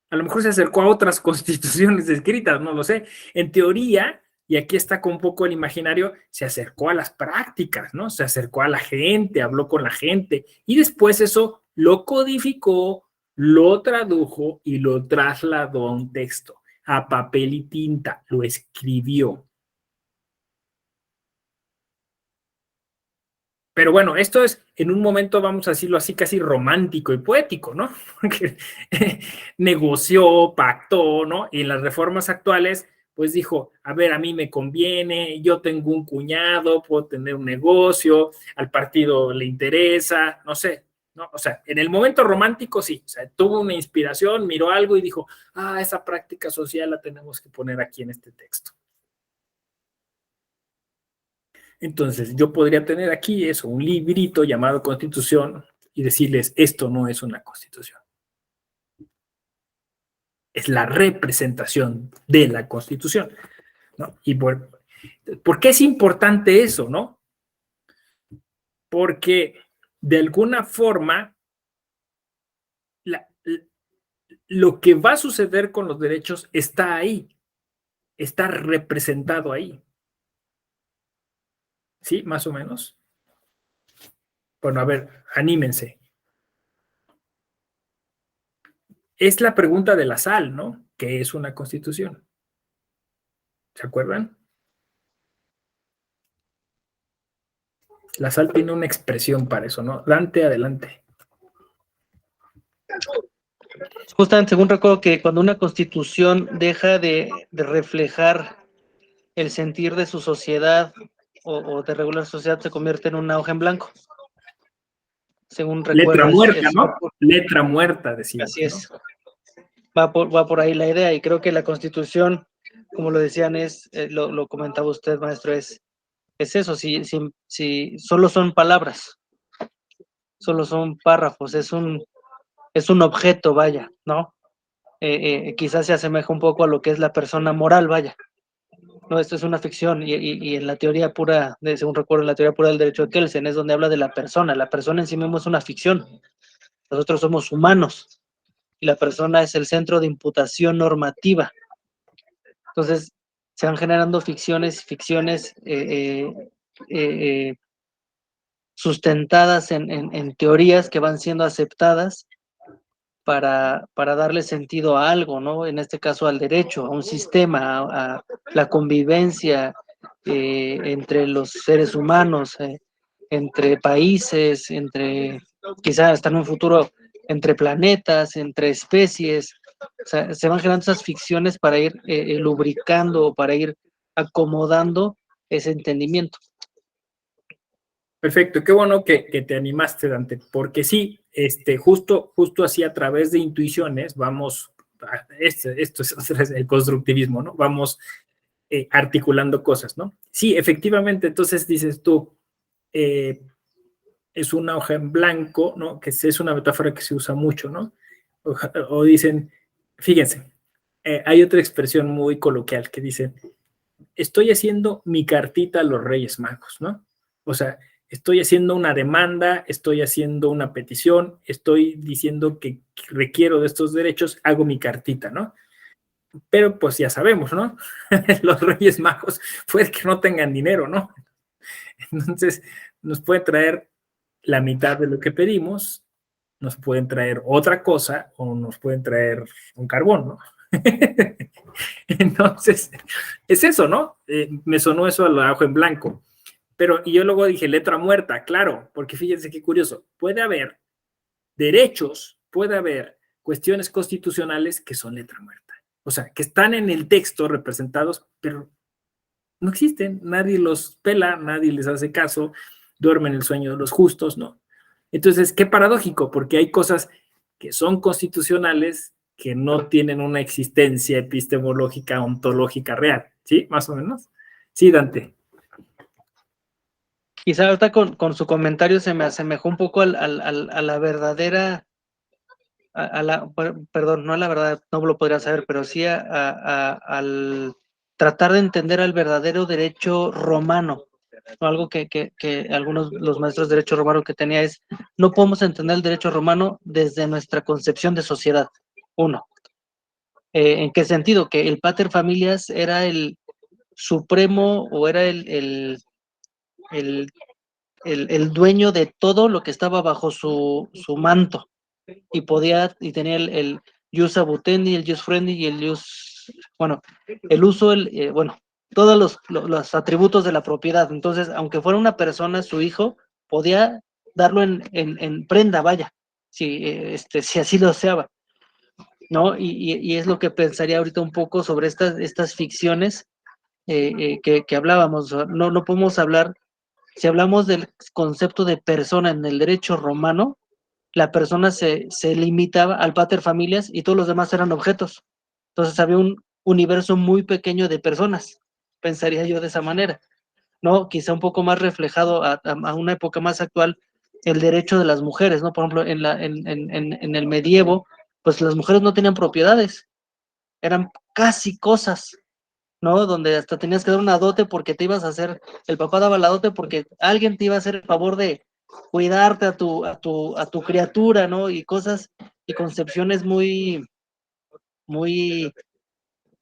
A lo mejor se acercó a otras constituciones escritas, no lo sé. En teoría, y aquí está con un poco el imaginario, se acercó a las prácticas, ¿no? Se acercó a la gente, habló con la gente, y después eso lo codificó, lo tradujo y lo trasladó a un texto, a papel y tinta, lo escribió. Pero bueno, esto es, en un momento, vamos a decirlo así, casi romántico y poético, ¿no? Porque negoció, pactó, ¿no? Y en las reformas actuales, pues dijo, a ver, a mí me conviene, yo tengo un cuñado, puedo tener un negocio, al partido le interesa, no sé, ¿no? O sea, en el momento romántico sí, o sea, tuvo una inspiración, miró algo y dijo, esa práctica social la tenemos que poner aquí en este texto. Entonces, yo podría tener aquí eso, un librito llamado Constitución y decirles, esto no es una Constitución. Es la representación de la Constitución, ¿no? Y ¿por qué es importante eso, no? Porque de alguna forma lo que va a suceder con los derechos está ahí, está representado ahí. ¿Sí? Más o menos. Bueno, a ver, anímense. Es la pregunta de la sal, ¿no? ¿Qué es una Constitución? ¿Se acuerdan? La sal tiene una expresión para eso, ¿no? Dante, adelante. Justamente, según recuerdo que cuando una constitución deja de reflejar el sentir de su sociedad o de regular sociedad, se convierte en una hoja en blanco. Según recuerdo. Letra muerta, ¿no? Letra muerta, decíamos. Así es. ¿No? Va por ahí la idea, y creo que la Constitución, como lo decían, lo comentaba usted, maestro, es eso, si solo son palabras, solo son párrafos, es un objeto, vaya, ¿no? Quizás se asemeja un poco a lo que es la persona moral, vaya. No, esto es una ficción y en la teoría pura, según recuerdo, en la teoría pura del derecho de Kelsen es donde habla de la persona. La persona en sí mismo es una ficción. Nosotros somos humanos y la persona es el centro de imputación normativa. Entonces, se van generando ficciones sustentadas en teorías que van siendo aceptadas para darle sentido a algo, ¿no? En este caso al derecho, a un sistema, a la convivencia entre los seres humanos, entre países, entre quizás hasta en un futuro entre planetas, entre especies. O sea, se van generando esas ficciones para ir lubricando, para ir acomodando ese entendimiento. Perfecto, qué bueno que te animaste, Dante, porque sí, justo así a través de intuiciones vamos, esto es el constructivismo, ¿no? Vamos articulando cosas, ¿no? Sí, efectivamente, entonces dices tú, es una hoja en blanco, ¿no? Que es una metáfora que se usa mucho, ¿no? O dicen, fíjense, hay otra expresión muy coloquial que dicen, estoy haciendo mi cartita a los Reyes Magos, ¿no? O sea, estoy haciendo una demanda, estoy haciendo una petición, estoy diciendo que requiero de estos derechos, hago mi cartita, ¿no? Pero pues ya sabemos, ¿no? Los Reyes Magos puede que no tengan dinero, ¿no? Entonces, nos puede traer la mitad de lo que pedimos, nos pueden traer otra cosa o nos pueden traer un carbón, ¿no? Entonces, es eso, ¿no? Me sonó eso a la hoja en blanco. Pero, y yo luego dije letra muerta, claro, porque fíjense qué curioso, puede haber derechos, puede haber cuestiones constitucionales que son letra muerta. O sea, que están en el texto representados, pero no existen, nadie los pela, nadie les hace caso, duermen el sueño de los justos, ¿no? Entonces, qué paradójico, porque hay cosas que son constitucionales que no tienen una existencia epistemológica, ontológica real, ¿sí? Más o menos. Sí, Dante. Quizá ahorita con su comentario se me asemejó un poco a la verdadera, perdón, no a la verdad, no lo podría saber, pero sí al tratar de entender al verdadero derecho romano. Algo que algunos los maestros de derecho romano que tenía es, no podemos entender el derecho romano desde nuestra concepción de sociedad. Uno, ¿en qué sentido? Que el pater familias era el supremo o era el dueño de todo lo que estaba bajo su manto y tenía el jus abutendi, el jus frendi y el jus, bueno, el uso, todos los atributos de la propiedad. Entonces, aunque fuera una persona, su hijo, podía darlo en prenda, vaya, si así lo deseaba, ¿no? Y es lo que pensaría ahorita un poco sobre estas ficciones que hablábamos. No podemos hablar, si hablamos del concepto de persona en el derecho romano, la persona se limitaba al pater familias y todos los demás eran objetos. Entonces había un universo muy pequeño de personas, pensaría yo de esa manera, ¿no? Quizá un poco más reflejado a una época más actual, el derecho de las mujeres, ¿no? Por ejemplo, en el medievo, pues las mujeres no tenían propiedades, eran casi cosas, ¿no? Donde hasta tenías que dar una dote porque te ibas a hacer, el papá daba la dote porque alguien te iba a hacer el favor de cuidarte a tu criatura, ¿no? Y cosas y concepciones muy,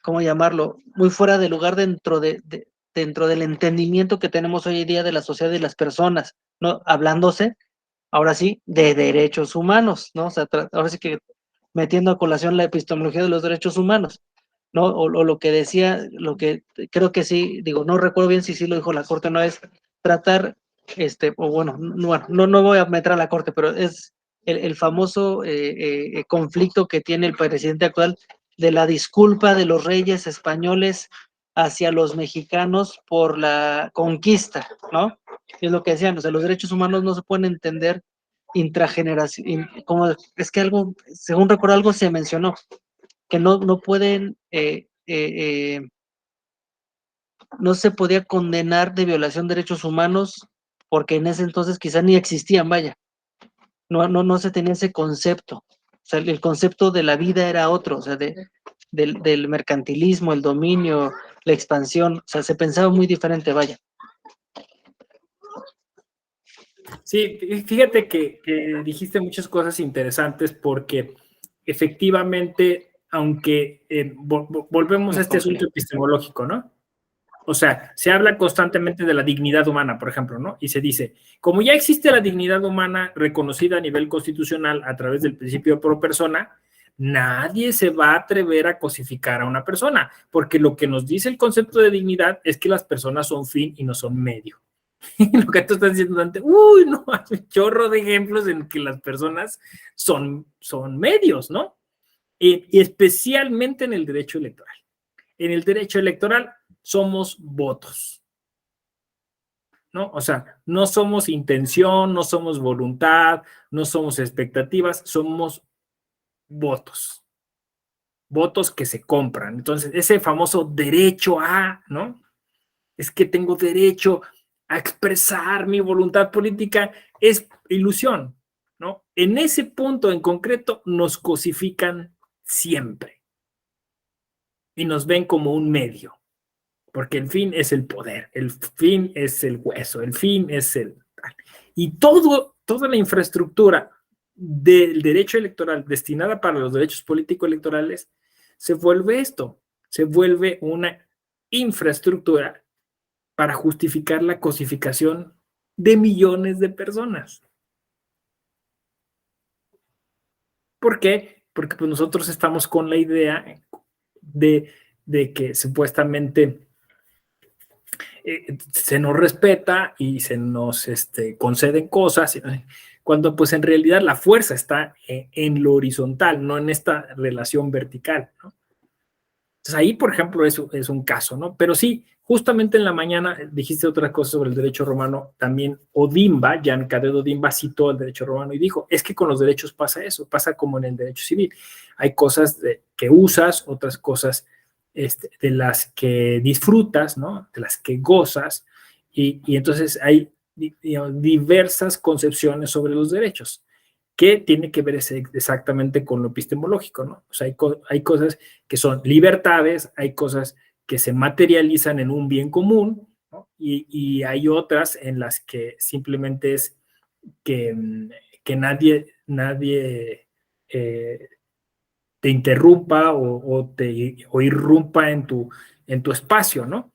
¿cómo llamarlo? Muy fuera de lugar dentro del entendimiento que tenemos hoy en día de la sociedad y las personas, ¿no? Hablándose, ahora sí, de derechos humanos, ¿no? O sea, ahora sí que metiendo a colación la epistemología de los derechos humanos, ¿no? O lo que decía, lo que creo que sí, digo, no recuerdo bien si sí lo dijo la Corte, no es tratar, o bueno, no voy a meter a la Corte, pero es el famoso conflicto que tiene el presidente actual de la disculpa de los reyes españoles hacia los mexicanos por la conquista, ¿no? Es lo que decían, o sea, los derechos humanos no se pueden entender intrageneración, como es que algo, según recuerdo, algo se mencionó, que no pueden, no se podía condenar de violación de derechos humanos porque en ese entonces quizás ni existían, vaya, no se tenía ese concepto, o sea, el concepto de la vida era otro, o sea, del mercantilismo, el dominio, la expansión, o sea, se pensaba muy diferente, vaya. Sí, fíjate que dijiste muchas cosas interesantes porque efectivamente, aunque volvemos a este asunto epistemológico, ¿no? O sea, se habla constantemente de la dignidad humana, por ejemplo, ¿no? Y se dice, como ya existe la dignidad humana reconocida a nivel constitucional a través del principio pro persona, nadie se va a atrever a cosificar a una persona, porque lo que nos dice el concepto de dignidad es que las personas son fin y no son medio. Lo que tú estás diciendo antes, no, hay un chorro de ejemplos en que las personas son medios, ¿no? Y especialmente en el derecho electoral. En el derecho electoral somos votos, ¿no? O sea, no somos intención, no somos voluntad, no somos expectativas, somos votos. Votos que se compran. Entonces, ese famoso derecho a, ¿no? Es que tengo derecho a expresar mi voluntad política, es ilusión, ¿no? En ese punto en concreto nos cosifican siempre y nos ven como un medio, porque el fin es el poder, el fin es el hueso, el fin es el... Y toda la infraestructura del derecho electoral destinada para los derechos político-electorales se vuelve esto, se vuelve una infraestructura para justificar la cosificación de millones de personas. ¿Por qué? Porque pues, nosotros estamos con la idea de que supuestamente se nos respeta y se nos conceden cosas, cuando pues en realidad la fuerza está en lo horizontal, no en esta relación vertical, ¿no? Entonces ahí, por ejemplo, eso es un caso, ¿no? Pero sí, justamente en la mañana dijiste otra cosa sobre el derecho romano, también Odimba, Jan Cadet Odimba citó el derecho romano y dijo, es que con los derechos pasa eso, pasa como en el derecho civil. Hay cosas que usas, otras cosas de las que disfrutas, ¿no? De las que gozas, y entonces hay diversas concepciones sobre los derechos que tiene que ver exactamente con lo epistemológico, ¿no? O sea, hay cosas que son libertades, hay cosas que se materializan en un bien común, ¿no? Y hay otras en las que simplemente es que nadie te interrumpa o irrumpa en tu espacio, ¿no?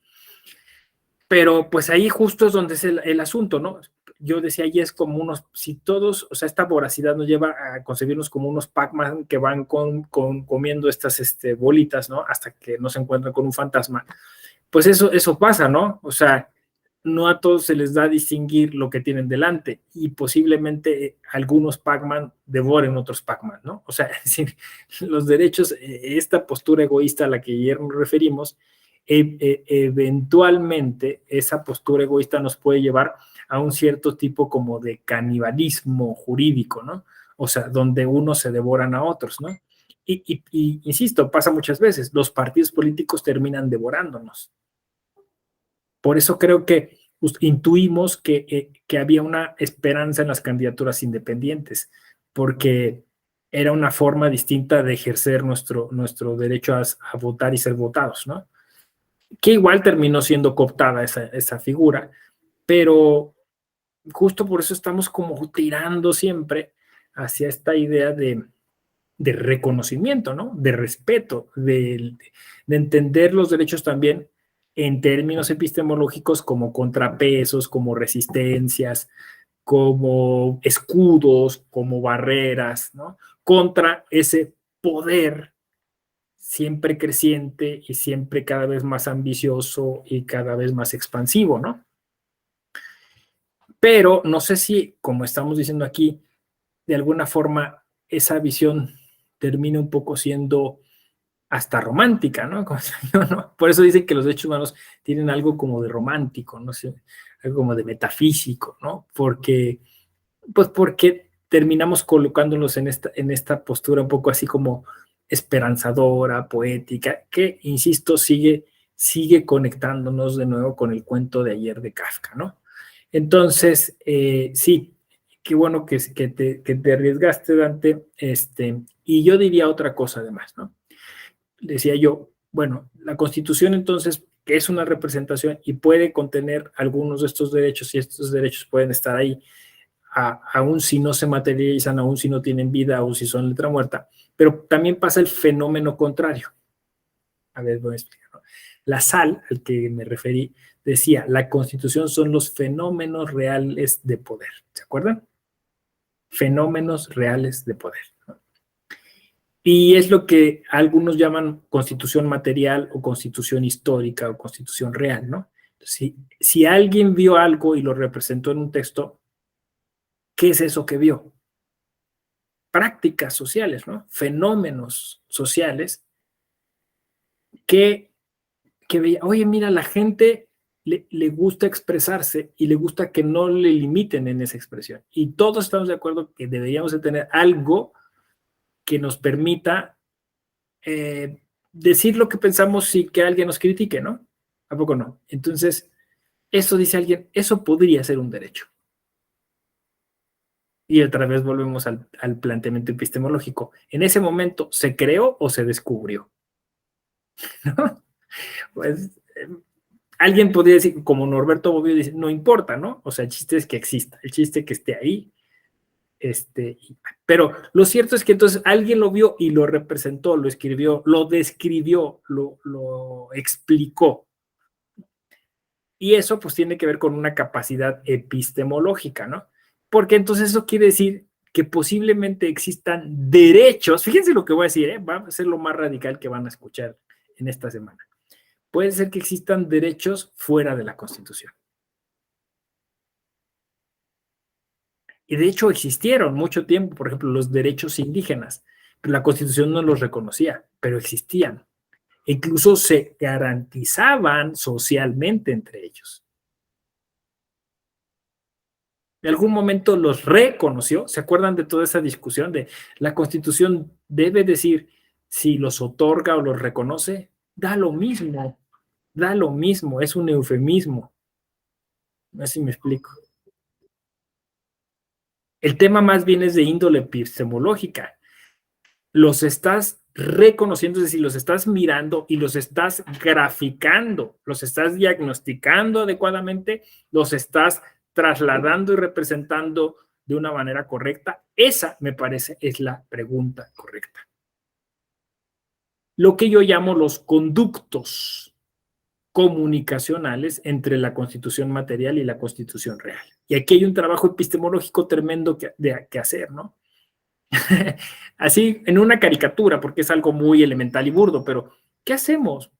Pero pues ahí justo es donde es el asunto, ¿no? Yo decía, ahí es como unos, si todos, o sea, esta voracidad nos lleva a concebirnos como unos Pac-Man que van comiendo estas bolitas, ¿no? Hasta que no se encuentran con un fantasma. Pues eso pasa, ¿no? O sea, no a todos se les da a distinguir lo que tienen delante y posiblemente algunos Pac-Man devoren otros Pac-Man, ¿no? O sea, es decir, los derechos, esta postura egoísta a la que ayer nos referimos, eventualmente esa postura egoísta nos puede llevar a un cierto tipo como de canibalismo jurídico, ¿no? O sea, donde unos se devoran a otros, ¿no? Y insisto, pasa muchas veces, los partidos políticos terminan devorándonos. Por eso creo que intuimos que había una esperanza en las candidaturas independientes, porque era una forma distinta de ejercer nuestro derecho a votar y ser votados, ¿no? Que igual terminó siendo cooptada esa figura, pero justo por eso estamos como tirando siempre hacia esta idea de reconocimiento, ¿no? De respeto, de entender los derechos también en términos epistemológicos como contrapesos, como resistencias, como escudos, como barreras, ¿no? Contra ese poder siempre creciente y siempre cada vez más ambicioso y cada vez más expansivo, ¿no? Pero no sé si, como estamos diciendo aquí, de alguna forma esa visión termina un poco siendo hasta romántica, ¿no? ¿no? Por eso dicen que los derechos humanos tienen algo como de romántico, no sé, algo como de metafísico, ¿no? Porque terminamos colocándolos en esta postura un poco así como esperanzadora, poética, que, insisto, sigue conectándonos de nuevo con el cuento de ayer de Kafka, ¿no? Entonces, sí, qué bueno que te arriesgaste, Dante, y yo diría otra cosa además, ¿no? Decía yo, bueno, la Constitución entonces que es una representación y puede contener algunos de estos derechos, y estos derechos pueden estar ahí, aún si no se materializan, aún si no tienen vida, aún si son letra muerta, pero también pasa el fenómeno contrario. A ver, voy a explicar, ¿no? Lassalle, al que me referí, decía, la Constitución son los fenómenos reales de poder. ¿Se acuerdan? Fenómenos reales de poder, ¿no? Y es lo que algunos llaman constitución material o constitución histórica o constitución real, ¿no? Si alguien vio algo y lo representó en un texto, ¿qué es eso que vio? Prácticas sociales, ¿no? Fenómenos sociales que veía, oye, mira, la gente le gusta expresarse y le gusta que no le limiten en esa expresión. Y todos estamos de acuerdo que deberíamos de tener algo que nos permita decir lo que pensamos y que alguien nos critique, ¿no? ¿A poco no? Entonces, eso dice alguien, eso podría ser un derecho. Y otra vez volvemos al planteamiento epistemológico. ¿En ese momento se creó o se descubrió? ¿No? Pues alguien podría decir, como Norberto Bobbio dice, no importa, ¿no? O sea, el chiste es que exista, el chiste es que esté ahí. Pero lo cierto es que entonces alguien lo vio y lo representó, lo escribió, lo describió, lo explicó. Y eso pues tiene que ver con una capacidad epistemológica, ¿no? Porque entonces eso quiere decir que posiblemente existan derechos, fíjense lo que voy a decir, va a ser lo más radical que van a escuchar en esta semana. Puede ser que existan derechos fuera de la Constitución. Y de hecho existieron mucho tiempo, por ejemplo, los derechos indígenas. La Constitución no los reconocía, pero existían. Incluso se garantizaban socialmente entre ellos. En algún momento los reconoció. ¿Se acuerdan de toda esa discusión de la Constitución debe decir si los otorga o los reconoce? Da lo mismo, es un eufemismo. No sé si me explico. El tema más bien es de índole epistemológica. Los estás reconociendo, es decir, los estás mirando y los estás graficando, los estás diagnosticando adecuadamente, los estás trasladando y representando de una manera correcta. Esa, me parece, es la pregunta correcta. Lo que yo llamo los conductos comunicacionales entre la Constitución material y la Constitución real. Y aquí hay un trabajo epistemológico tremendo que hacer, ¿no? Así, en una caricatura, porque es algo muy elemental y burdo, pero ¿qué hacemos?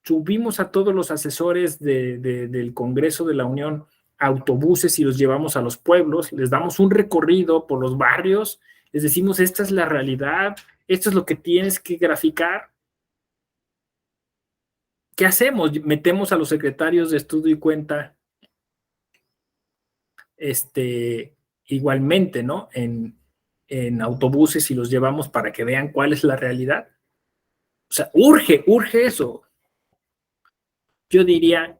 Subimos a todos los asesores del Congreso de la Unión a autobuses y los llevamos a los pueblos, les damos un recorrido por los barrios, les decimos, esta es la realidad, esto es lo que tienes que graficar. ¿Qué hacemos? Metemos a los secretarios de estudio y cuenta igualmente, ¿no? En autobuses y los llevamos para que vean cuál es la realidad. O sea, urge eso. Yo diría,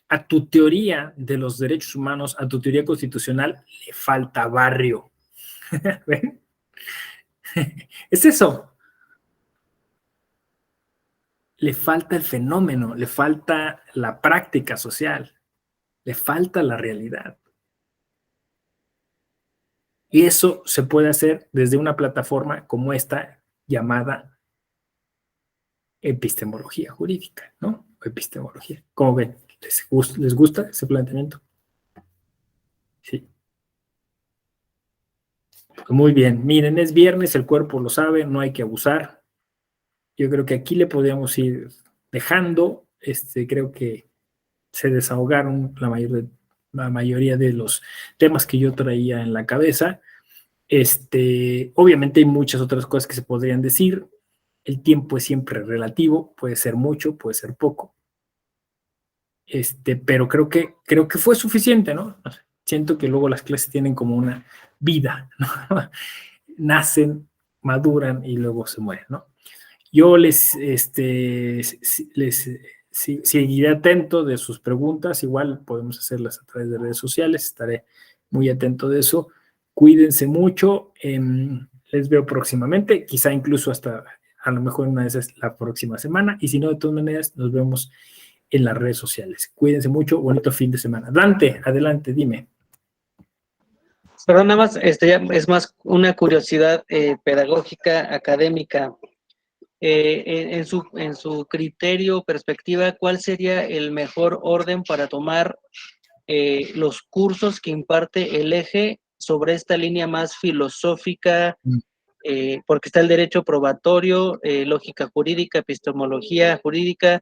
a tu teoría de los derechos humanos, a tu teoría constitucional, le falta barrio. ¿Ven? Es eso. Le falta el fenómeno, le falta la práctica social, le falta la realidad. Y eso se puede hacer desde una plataforma como esta llamada epistemología jurídica, ¿no? Epistemología. ¿Cómo ven? ¿Les gusta ese planteamiento? Sí. Muy bien. Miren, es viernes, el cuerpo lo sabe, no hay que abusar. Yo creo que aquí le podríamos ir dejando. Creo que se desahogaron la mayoría de los temas que yo traía en la cabeza. Obviamente hay muchas otras cosas que se podrían decir. El tiempo es siempre relativo, puede ser mucho, puede ser poco. Pero creo que fue suficiente, ¿no? Siento que luego las clases tienen como una vida, ¿no? Nacen, maduran y luego se mueren, ¿no? Yo les seguiré atento de sus preguntas, igual podemos hacerlas a través de redes sociales, estaré muy atento de eso. Cuídense mucho, les veo próximamente, quizá incluso hasta A lo mejor una de esas la próxima semana. Y si no, de todas maneras, nos vemos en las redes sociales. Cuídense mucho. Bonito fin de semana. Dante, adelante, dime. Perdón, nada más, ya es más una curiosidad pedagógica, académica. En su criterio, perspectiva, ¿cuál sería el mejor orden para tomar los cursos que imparte el eje sobre esta línea más filosófica? Porque está el derecho probatorio, lógica jurídica, epistemología jurídica,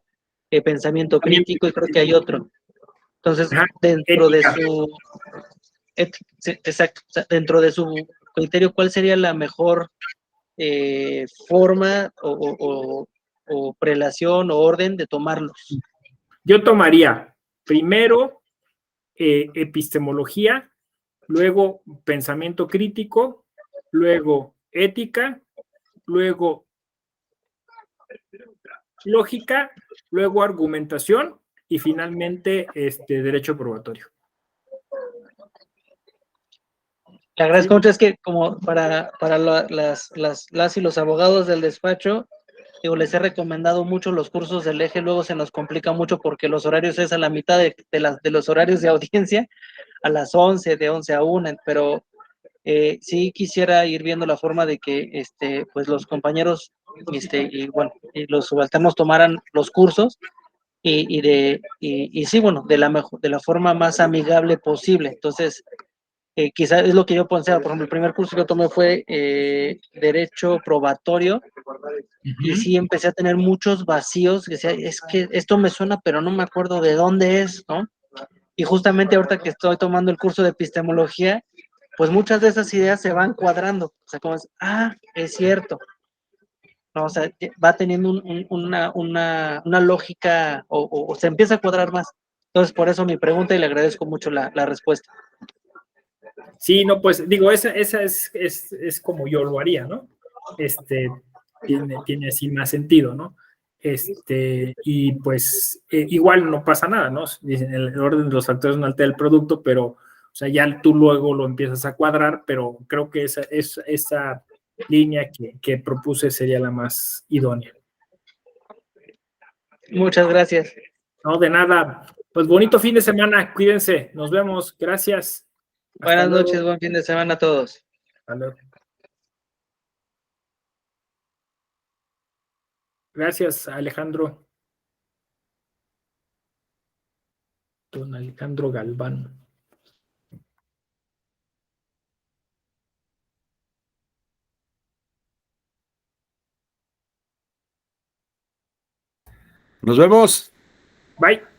pensamiento crítico, y creo que hay otro. Entonces, Ajá, dentro de ética. su exacto, o sea, dentro de su criterio, ¿cuál sería la mejor forma o prelación o orden de tomarlos? Yo tomaría primero epistemología, luego pensamiento crítico, luego ética, luego lógica, luego argumentación y finalmente derecho probatorio. Le agradezco mucho, es que como para las y los abogados del despacho, digo, les he recomendado mucho los cursos del eje, luego se nos complica mucho porque los horarios es a la mitad de los horarios de audiencia, a las 11, de 11 a 1, pero sí quisiera ir viendo la forma de que pues los compañeros y bueno, y los subalternos tomaran los cursos y sí, bueno, de la forma más amigable posible. Entonces, quizás es lo que yo pensaba. Por ejemplo, el primer curso que yo tomé fue Derecho Probatorio, y sí empecé a tener muchos vacíos, que decía, es que esto me suena, pero no me acuerdo de dónde es, ¿no? Y justamente ahorita que estoy tomando el curso de epistemología, pues muchas de esas ideas se van cuadrando. O sea, como es, es cierto. No, o sea, va teniendo una lógica o se empieza a cuadrar más. Entonces, por eso mi pregunta, y le agradezco mucho la respuesta. Sí, no, pues digo, esa es como yo lo haría, ¿no? Tiene así más sentido, ¿no? Y pues igual no pasa nada, ¿no? Dicen, el orden de los factores no altera el producto, pero, o sea, ya tú luego lo empiezas a cuadrar, pero creo que esa línea que propuse sería la más idónea. Muchas gracias. No, de nada. Pues bonito fin de semana, cuídense, nos vemos, gracias. Hasta Buenas luego. noches, buen fin de semana a todos. Hasta luego. Gracias, Alejandro. Don Alejandro Galván. Nos vemos. Bye.